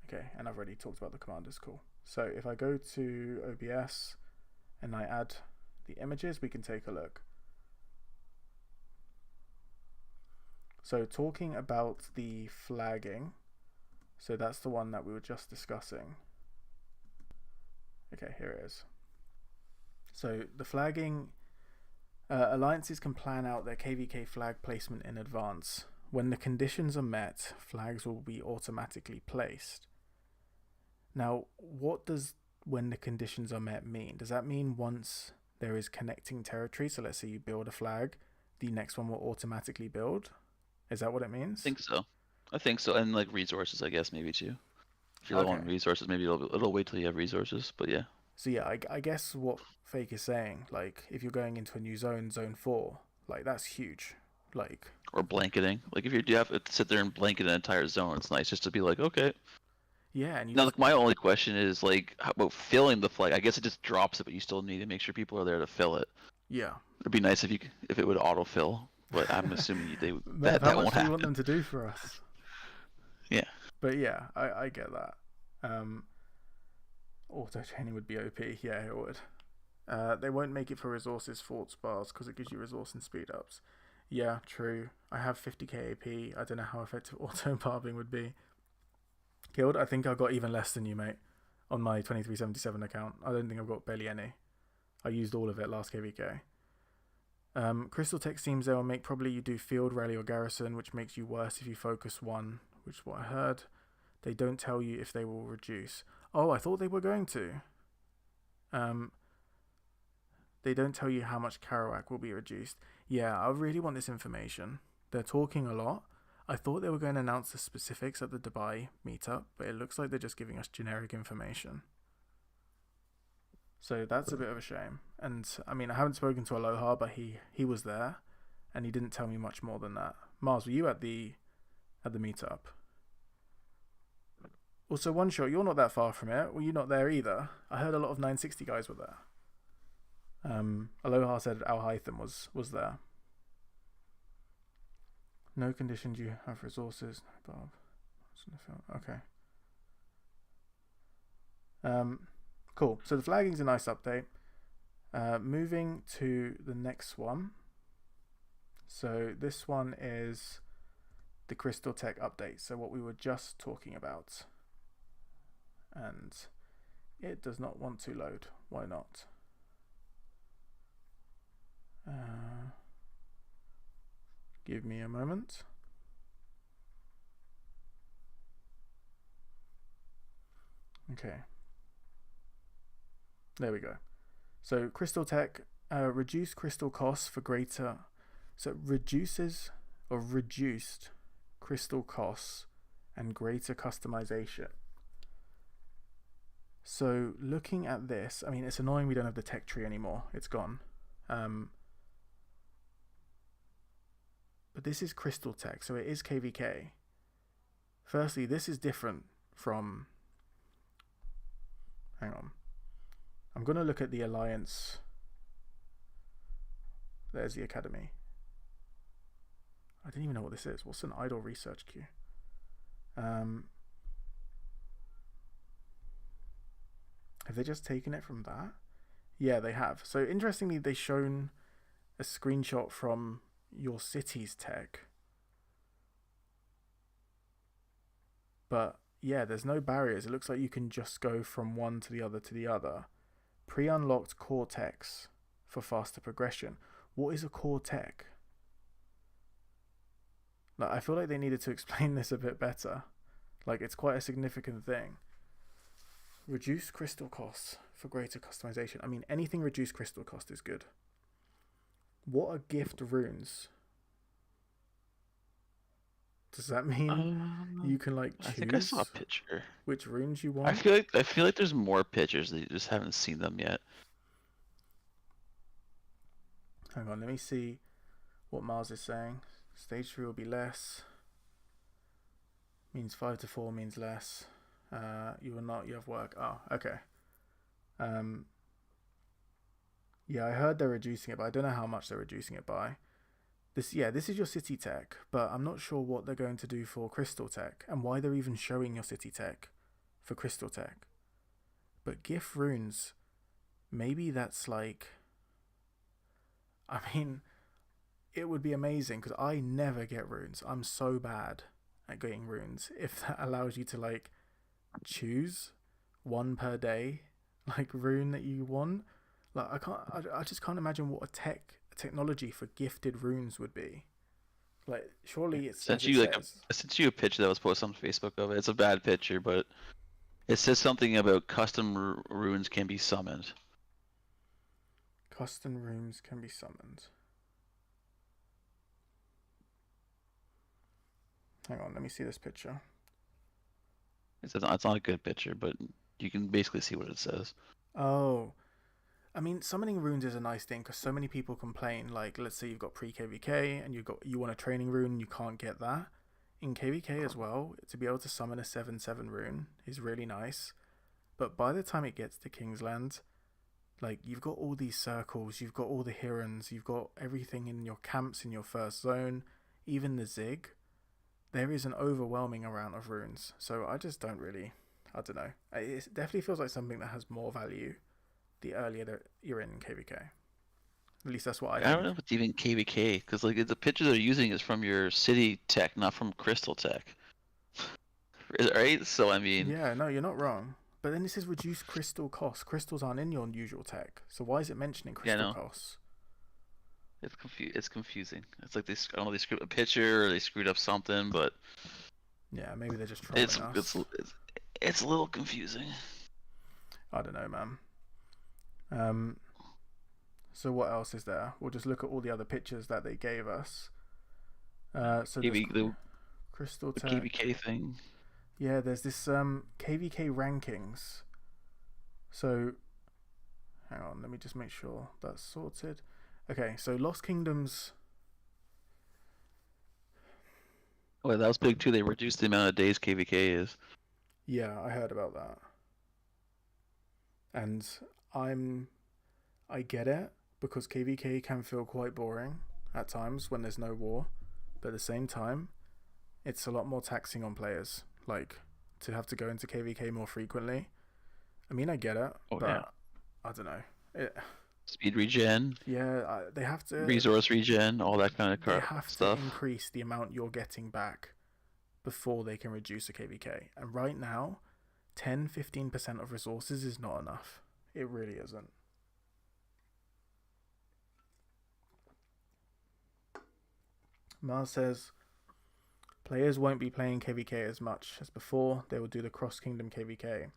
Okay, and I've already talked about the commanders, cool. So if I go to OBS and I add the images, we can take a look. So talking about the flagging, so that's the one that we were just discussing. Okay, here it is. So the flagging, alliances can plan out their KVK flag placement in advance. When the conditions are met, flags will be automatically placed. Now, what does when the conditions are met mean? Does that mean once there is connecting territory, so let's say you build a flag, the next one will automatically build? Is that what it means? I think so. And like resources, I guess, maybe too. If you're low on resources, maybe it'll wait till you have resources, but yeah. So yeah, I guess what Fake is saying, like if you're going into a new zone, zone 4, like that's huge. Like, or blanketing. Like if you do have to sit there and blanket an entire zone, it's nice just to be like, okay. Yeah, and now, like, my only question is like, how about filling the flag? I guess it just drops it, but you still need to make sure people are there to fill it. Yeah, it'd be nice if it would autofill, but I'm assuming that won't happen. How much do you want them to do for us? Yeah, but yeah, I get that. Auto training would be OP. Yeah, it would. They won't make it for resources, forts, bars because it gives you resource and speed ups. Yeah, true. I have 50k AP. I don't know how effective auto barbing would be. Killed, I think I got even less than you, mate, on my 2377 account. I don't think I've got barely any. I used all of it last KVK. Crystal Tech seems they will make probably you do field, rally, or garrison, which makes you worse if you focus one, which is what I heard. They don't tell you if they will reduce. Oh, I thought they were going to. They don't tell you how much Kerouac will be reduced. Yeah, I really want this information. They're talking a lot. I thought they were going to announce the specifics at the Dubai meetup, but it looks like they're just giving us generic information. So that's a bit of a shame. And I mean, I haven't spoken to Aloha, but he was there, and he didn't tell me much more than that. Mars, were you at the meetup? Also, One Shot, you're not that far from it. Were you not there either? I heard a lot of 960 guys were there. Aloha said Al Haytham was there. No conditions you have resources. Bob. Okay. Cool. So the flagging's a nice update. Moving to the next one. So this one is the Crystal Tech update. So what we were just talking about. And it does not want to load. Why not? Give me a moment. Okay. There we go. So Crystal Tech reduce crystal costs for greater. So it reduces or reduced crystal costs and greater customization. So looking at this, I mean, it's annoying we don't have the tech tree anymore. It's gone. But this is Crystal Tech, so it is KVK. Firstly, this is different from... Hang on. I'm going to look at the Alliance. There's the Academy. I didn't even know what this is. What's an idle research queue? Have they just taken it from that? Yeah, they have. So interestingly, they've shown a screenshot from your city's tech. But yeah, there's no barriers. It looks like you can just go from one to the other to the other. Pre-unlocked core techs for faster progression. What is a core tech? Like, I feel like they needed to explain this a bit better. Like, it's quite a significant thing. Reduce crystal costs for greater customization. I mean, anything reduced crystal cost is good. What are gift runes? Does that mean you can like choose? I think I saw a picture. Which runes you want? I feel like there's more pictures that you just haven't seen them yet. Hang on, let me see what Mars is saying. Stage 3 will be less. Means 5 to 4 means less. You will not. You have work. Oh, okay. Yeah, I heard they're reducing it, but I don't know how much they're reducing it by. This is your city tech, but I'm not sure what they're going to do for Crystal Tech and why they're even showing your city tech for Crystal Tech. But gift runes, maybe that's like... I mean, it would be amazing because I never get runes. I'm so bad at getting runes. If that allows you to like choose one per day, like rune that you want, like I just can't imagine what a technology for gifted runes would be. Like, surely it's... I sent you a picture that was posted on Facebook of it. It's a bad picture, but it says something about custom runes can be summoned. Custom runes can be summoned. Hang on, let me see this picture. It's not a good picture, but you can basically see what it says. Oh, I mean, summoning runes is a nice thing because so many people complain. Like, let's say you've got pre-KVK and you want a training rune and you can't get that. In KVK as well, to be able to summon a 7/7 rune is really nice. But by the time it gets to Kingsland, like, you've got all these circles, you've got all the Hirons, you've got everything in your camps in your first zone, even the Zig. There is an overwhelming amount of runes. So I just don't really... I don't know. It definitely feels like something that has more value the earlier that you're in KVK. At least that's what I think. I don't know if it's even KVK, because like the picture they're using is from your city tech, not from Crystal Tech. Right? So I mean... Yeah, no, you're not wrong. But then this is reduced crystal costs. Crystals aren't in your usual tech. So why is it mentioning crystal costs? It's confusing. It's like I don't know, they screwed up a picture or they screwed up something, but... Yeah, maybe they're just trolling us. It's a little confusing. I don't know, man. So what else is there? We'll just look at all the other pictures that they gave us. So there's Crystal the Tech. KVK thing. Yeah, there's this KVK rankings. So, hang on, let me just make sure that's sorted. Okay, so Lost Kingdoms. Oh, that was big too. They reduced the amount of days KVK is. Yeah, I heard about that. And I get it, because KVK can feel quite boring at times when there's no war, but at the same time, it's a lot more taxing on players, like to have to go into KVK more frequently. I mean, I get it, but I don't know. Speed regen. Yeah, they have to. Resource regen, all that kind of They have stuff. to increase the amount you're getting back before they can reduce a KVK. And right now, 10-15% of resources is not enough. It really isn't. Mars says, players won't be playing KVK as much as before. They will do the cross-kingdom KVK,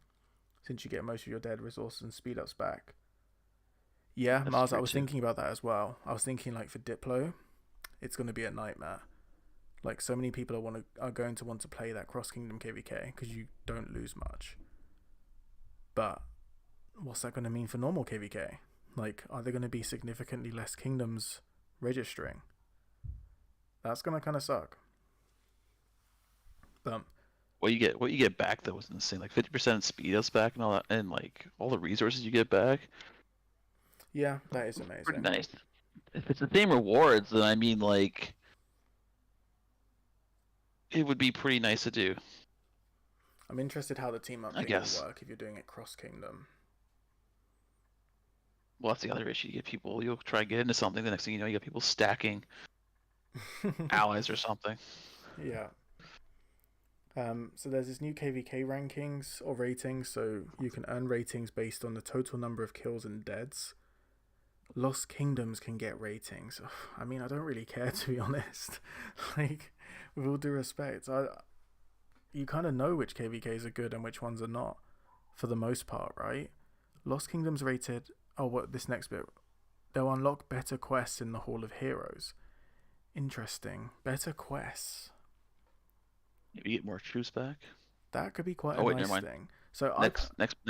since you get most of your dead resources and speed-ups back. Yeah, that's Mars, I was thinking about that as well. I was thinking, like, for Diplo, it's going to be a nightmare. Like, so many people are going to want to play that cross-kingdom KVK, because you don't lose much. But what's that going to mean for normal KVK? Like, are there going to be significantly less kingdoms registering? That's going to kind of suck. But what you get back though is insane. Like 50% speed ups back and all that, and like all the resources you get back. Yeah, that is amazing. Pretty nice. If it's the same rewards, then I mean, like, it would be pretty nice to do. I'm interested how the team update will work if you're doing it cross kingdom. Well, that's the other issue. You get people, you'll try to get into something. The next thing you know, you get people stacking allies or something. Yeah. So there's this new KVK rankings or ratings. So you can earn ratings based on the total number of kills and deads. Lost Kingdoms can get ratings. I mean, I don't really care, to be honest. Like, with all due respect, you kind of know which KVKs are good and which ones are not, for the most part, right? Lost Kingdoms rated. Oh, what this next bit? They'll unlock better quests in the Hall of Heroes. Interesting. Better quests. Maybe get more troops back. That could be quite a nice thing. So next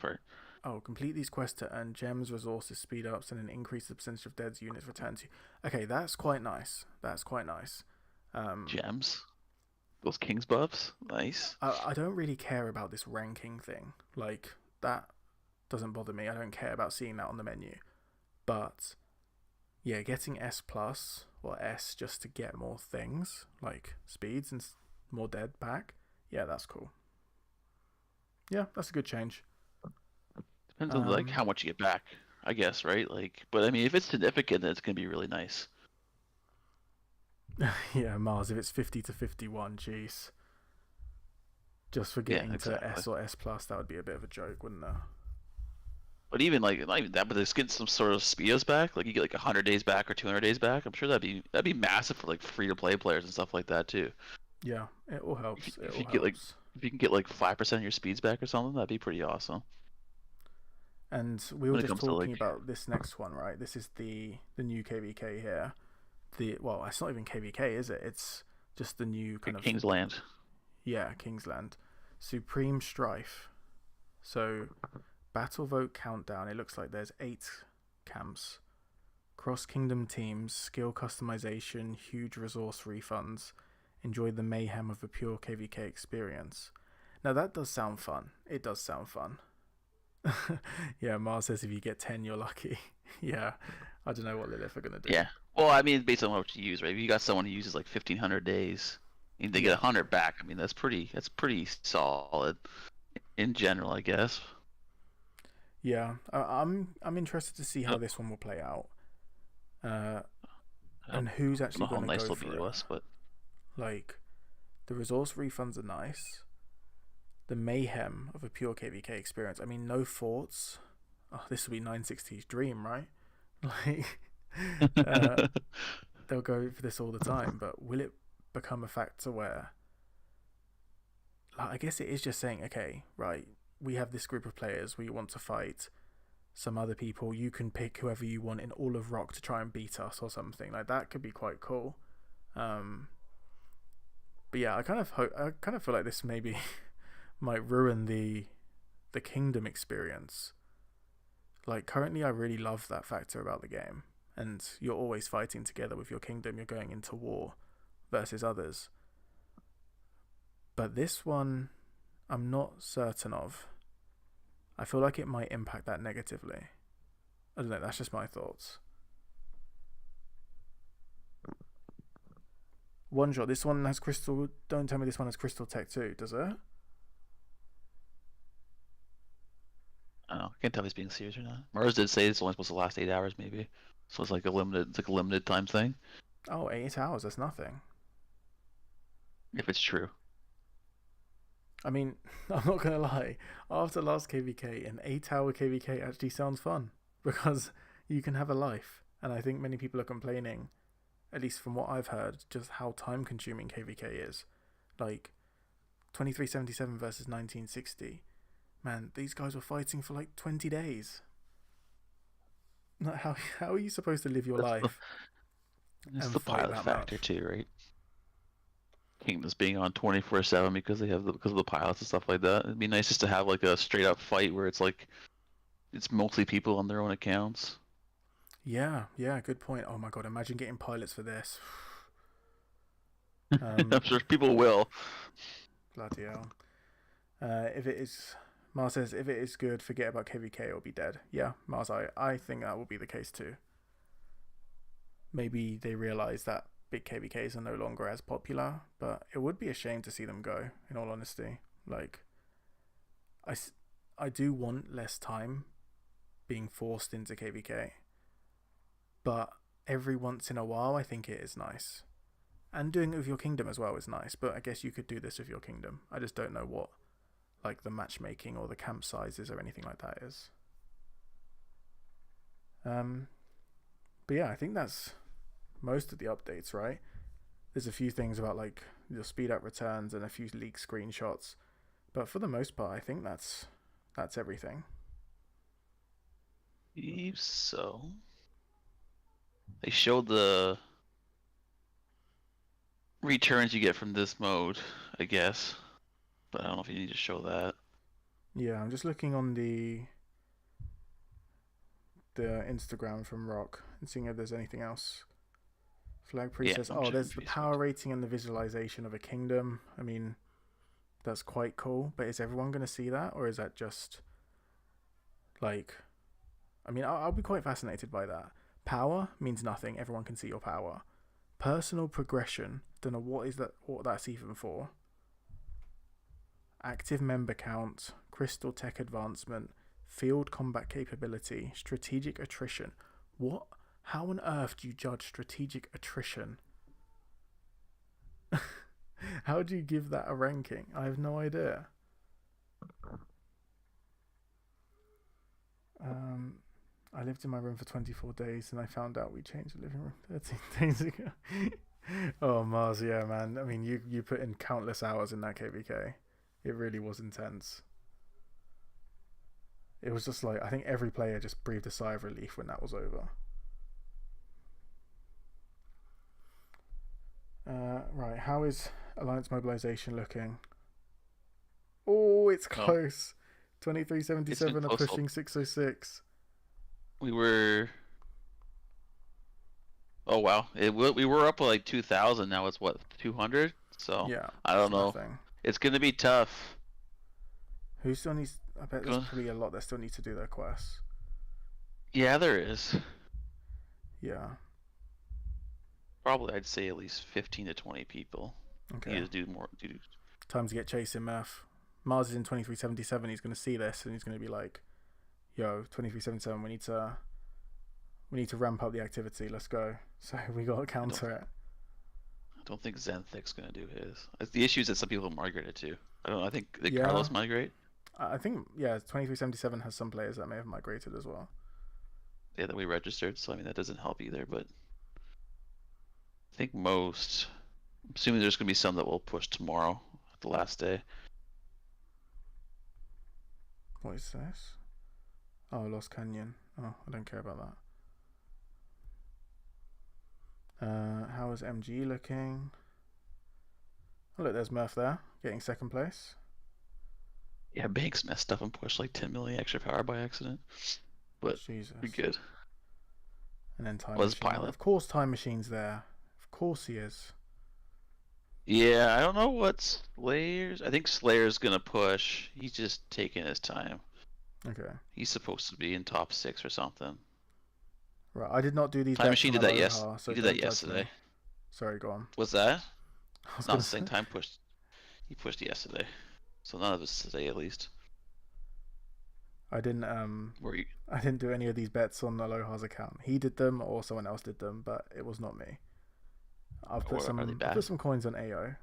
part. Oh, complete these quests to earn gems, resources, speed ups, and an increase the percentage of deads units returned to you. Okay, that's quite nice. Gems. Those king's buffs. Nice. I don't really care about this ranking thing. Like, that doesn't bother me. I don't care about seeing that on the menu. But yeah, getting S plus or S just to get more things like speeds and more dead back. Yeah, that's cool. Yeah, that's a good change. Depends on like how much you get back, I guess, right? Like, but I mean, if it's significant, then it's gonna be really nice. Yeah, Mars. If it's 50 to 51, jeez. Just for getting to S or S plus, that would be a bit of a joke, wouldn't it? But even like not even that, but just get some sort of speedos back. Like you get like 100 days back or 200 days back. I'm sure that'd be massive for like free to play players and stuff like that too. Yeah, it all helps. If you can get like 5% of your speeds back or something, that'd be pretty awesome. And we were just talking about this next one, right? This is the new KVK here. Well, it's not even KVK, is it? It's just the new kind of Kingsland. Yeah, Kingsland. Supreme Strife. So, Battle Vote Countdown. It looks like there's 8 camps. Cross Kingdom teams, skill customization, huge resource refunds. Enjoy the mayhem of a pure KVK experience. Now that does sound fun. It does sound fun. Yeah, Mars says if you get 10, you're lucky. Yeah, I don't know what Lilith are gonna do. Yeah, well, I mean, it's based on what you use, right? If you got someone who uses like 1,500 days, and they get 100 back. I mean, that's pretty solid in general, I guess. Yeah, I'm interested to see how this one will play out, and who's actually going to go for it. But like, the resource refunds are nice. The mayhem of a pure KVK experience. I mean, no forts. Oh, this will be 960's dream, right? Like, they'll go for this all the time. But will it become a factor where, like, I guess it is just saying, okay, right, we have this group of players we want to fight some other people. You can pick whoever you want in all of Rock to try and beat us or something. Like that could be quite cool. But yeah, I kind of feel like this maybe might ruin the kingdom experience. Like currently, I really love that factor about the game, and you're always fighting together with your kingdom. You're going into war versus others. But this one, I'm not certain of. I feel like it might impact that negatively. I don't know. That's just my thoughts. One shot. This one has crystal. Don't tell me this one has crystal tech too, does it? I don't know. I can't tell if he's being serious or not. Mars did say it's only supposed to last 8 hours, maybe. So it's like a limited time thing. Oh, 8 hours. That's nothing. If it's true. I mean, I'm not gonna lie. After last KVK, an 8-hour KVK actually sounds fun because you can have a life, and I think many people are complaining, at least from what I've heard, just how time-consuming KVK is. Like 2377 versus 1960. Man, these guys were fighting for like 20 days. How are you supposed to live your life? It's the pilot factor too, right? Kingdoms being on 24/7 because of the pilots and stuff like that. It'd be nice just to have like a straight up fight where it's like it's mostly people on their own accounts. Yeah, good point. Oh my god, imagine getting pilots for this. I'm sure people will. Bloody hell. If it is, Mars says, if it is good, forget about KVK, it'll be dead. Yeah, Mars, I think that will be the case too. Maybe they realise that big KVKs are no longer as popular, but it would be a shame to see them go, in all honesty. Like, I do want less time being forced into KVK, but every once in a while I think it is nice. And doing it with your kingdom as well is nice, but I guess you could do this with your kingdom. I just don't know what like the matchmaking or the camp sizes or anything like that is. But yeah, I think that's most of the updates, right? There's a few things about like your speed up returns and a few leak screenshots, but for the most part, I think that's everything. So they showed the returns you get from this mode, I guess, but I don't know if you need to show that. Yeah, I'm just looking on the Instagram from Rock and seeing if there's anything else. Flag Priestess. Yeah, there's the power rating and the visualization of a kingdom. I mean, that's quite cool, but is everyone going to see that, or is that just like, I mean, I'll be quite fascinated by that. Power means nothing. Everyone can see your power. Personal progression. Don't know what that's even for. Active member count, crystal tech advancement, field combat capability, strategic attrition. What? How on earth do you judge strategic attrition? How do you give that a ranking? I have no idea. I lived in my room for 24 days and I found out we changed the living room 13 days ago. Oh, Mars, yeah, man. I mean, you put in countless hours in that KVK. It really was intense. It was just like, I think every player just breathed a sigh of relief when that was over. Right, how is Alliance mobilization looking? Oh, it's close. 2377 are pushing 606. We were... Oh, wow. We were up to like 2,000. Now it's what, 200? So, yeah, I don't know. Nothing. It's going to be tough. Who still needs... I bet there's probably a lot that still need to do their quests. Yeah, there is. Yeah. Probably, I'd say at least 15 to 20 people. Okay. Need to do more. Time to get chasing Murph. Mars is in 2377. He's going to see this and he's going to be like, yo, 2377, we need to ramp up the activity. Let's go. So we got to counter it. I don't think Zenthic's going to do his. The issue is that some people migrated too. I think did Carlos migrate? I think, yeah, 2377 has some players that may have migrated as well. Yeah, that we registered. So, I mean, that doesn't help either, but I think most, I'm assuming there's going to be some that will push tomorrow, the last day. What is this? Oh, Lost Canyon. Oh, I don't care about that. How is MG looking? Oh, look, there's Murph there, getting second place. Yeah, Banks messed up and pushed like 10 million extra power by accident. But Jesus. pretty good. And then Time Was Machine. Pilot. Of course Time Machine's there. Of course he is. Yeah, I don't know what Slayer's. I think Slayer's gonna push. He's just taking his time. Okay. He's supposed to be in top 6 or something. Right, I did not do these Time bets Machine on did that. Aloha, so He did don't that judge yesterday. me. Sorry, go on. Was that? I was Not gonna the same say. time pushed. He pushed yesterday, so none of us today at least. I didn't Were you? I didn't do any of these bets on Aloha's account. He did them or someone else did them, but it was not me. I've put Or are they bad? some coins on AO.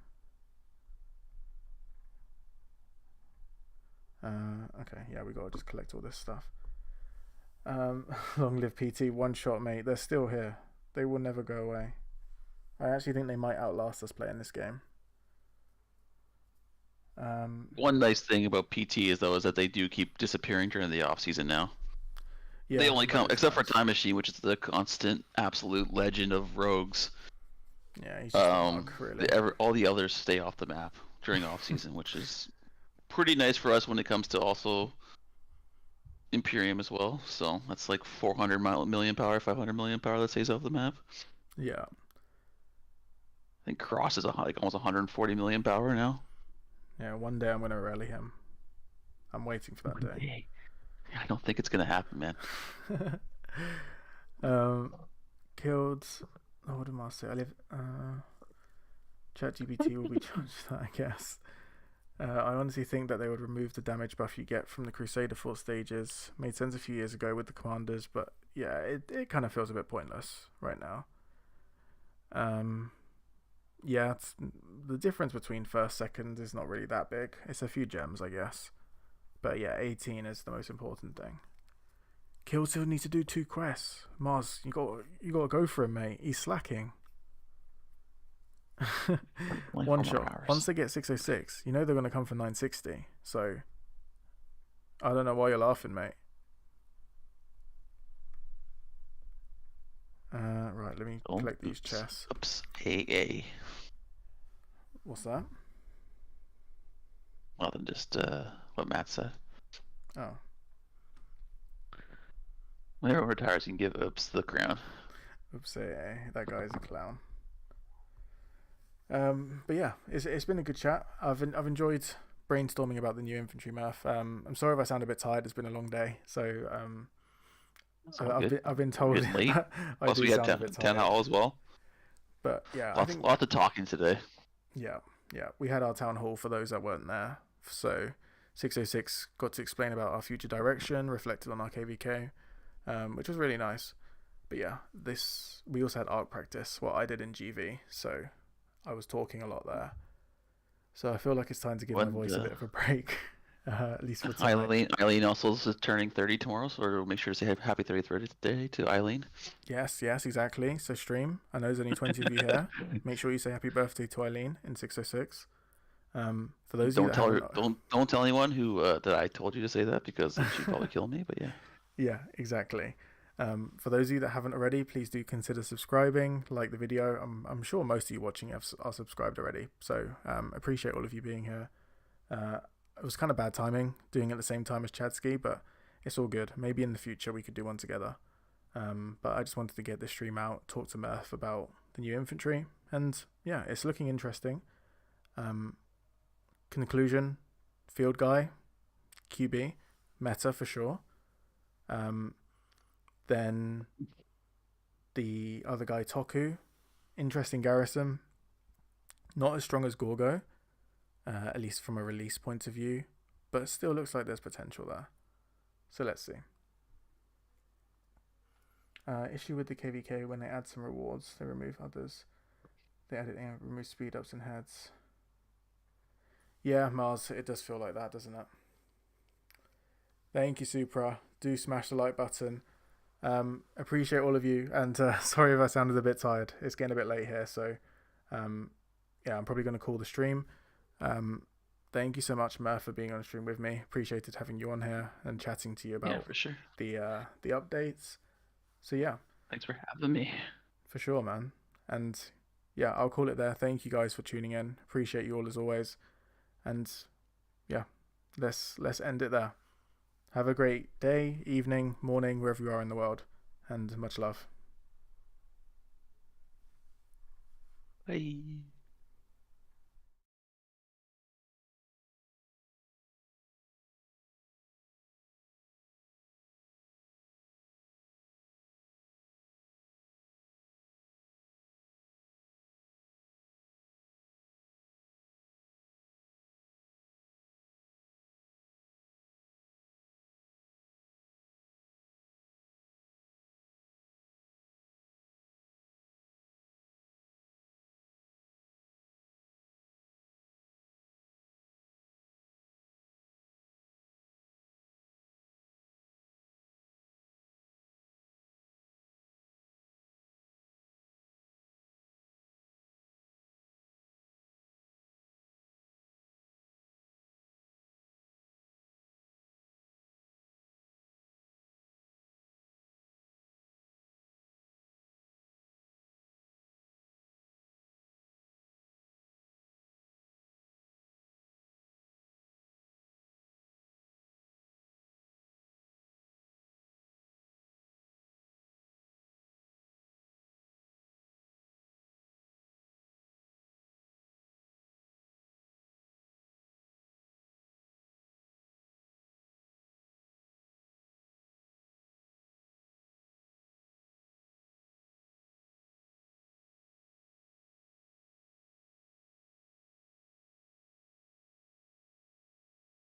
Okay, yeah, we gotta just collect all this stuff. Long live PT, one shot, mate. They're still here. They will never go away. I actually think they might outlast us playing this game. One nice thing about PT is that they do keep disappearing during the off season now. Yeah, they only come, except nice. for Time Machine, which is the constant, absolute legend of rogues. Yeah, he's just a bug, really. All the others stay off the map during off season, which is pretty nice for us when it comes to also Imperium as well. So that's like 400 million power, 500 million power that stays off the map. Yeah. I think Cross is like almost 140 million power now. Yeah, one day I'm gonna rally him. I'm waiting for that day. I don't think it's gonna happen, man. Killed. Oh, what did I say? I live. ChatGPT will be charged that, I guess. I honestly think that they would remove the damage buff you get from the Crusader 4 stages. Made sense a few years ago with the commanders, but yeah, it kind of feels a bit pointless right now. Yeah, the difference between first, second is not really that big. It's a few gems, I guess. But yeah, 18 is the most important thing. Kill still need to do 2 quests. Mars, you gotta go for him, mate. He's slacking. One shot. Hours. Once they get 606, you know they're gonna come for 960. So I don't know why you're laughing, mate. Right, let me collect these chests. Oops. AA. What's that? Nothing, just what Matt said. Oh. When everyone retires, you can give Oops the crown. Oops, that guy's a clown. But yeah, it's been a good chat. I've enjoyed brainstorming about the new infantry Murph. I'm sorry if I sound a bit tired. It's been a long day, so I've been told late. Plus we had 10 hall as well. But yeah, lots of talking today. Yeah, we had our town hall for those that weren't there. So 606 got to explain about our future direction, reflected on our KVK, which was really nice. But yeah, we also had ARC practice, what I did in GV, so I was talking a lot there. So I feel like it's time to give my voice a bit of a break, at least for tonight. Eileen also is turning 30 tomorrow, so we'll make sure to say happy 30th birthday to Eileen. Yes, exactly. So stream. I know there's only 20 of you here. Make sure you say happy birthday to Eileen in 606. For those don't tell her, don't tell anyone who that I told you to say that, because she'd probably kill me. But yeah. Yeah, exactly. For those of you that haven't already, please do consider subscribing, like the video. I'm sure most of you watching are subscribed already, so appreciate all of you being here. It was kind of bad timing doing it at the same time as Chadsky, but it's all good. Maybe in the future we could do one together. But I just wanted to get this stream out, talk to Murph about the new infantry, and yeah, it's looking interesting. Conclusion, field guy, QB, meta for sure. Then the other guy, Toku, interesting Garrison. Not as strong as Gorgo, at least from a release point of view, but still looks like there's potential there. So let's see. Issue with the KVK, when they add some rewards, they remove others. They added remove speed ups and heads. Yeah, Mars, it does feel like that, doesn't it? Thank you, Supra. Do smash the like button. Appreciate all of you, and sorry if I sounded a bit tired. It's getting a bit late here, so yeah, I'm probably going to call the stream. thank you so much, Murph, for being on stream with me. Appreciated having you on here and chatting to you about for sure. the updates. So yeah, thanks for having me. For sure, man. And yeah, I'll call it there. Thank you guys for tuning in. Appreciate you all as always. And yeah, let's end it there. Have a great day, evening, morning, wherever you are in the world, and much love. Bye.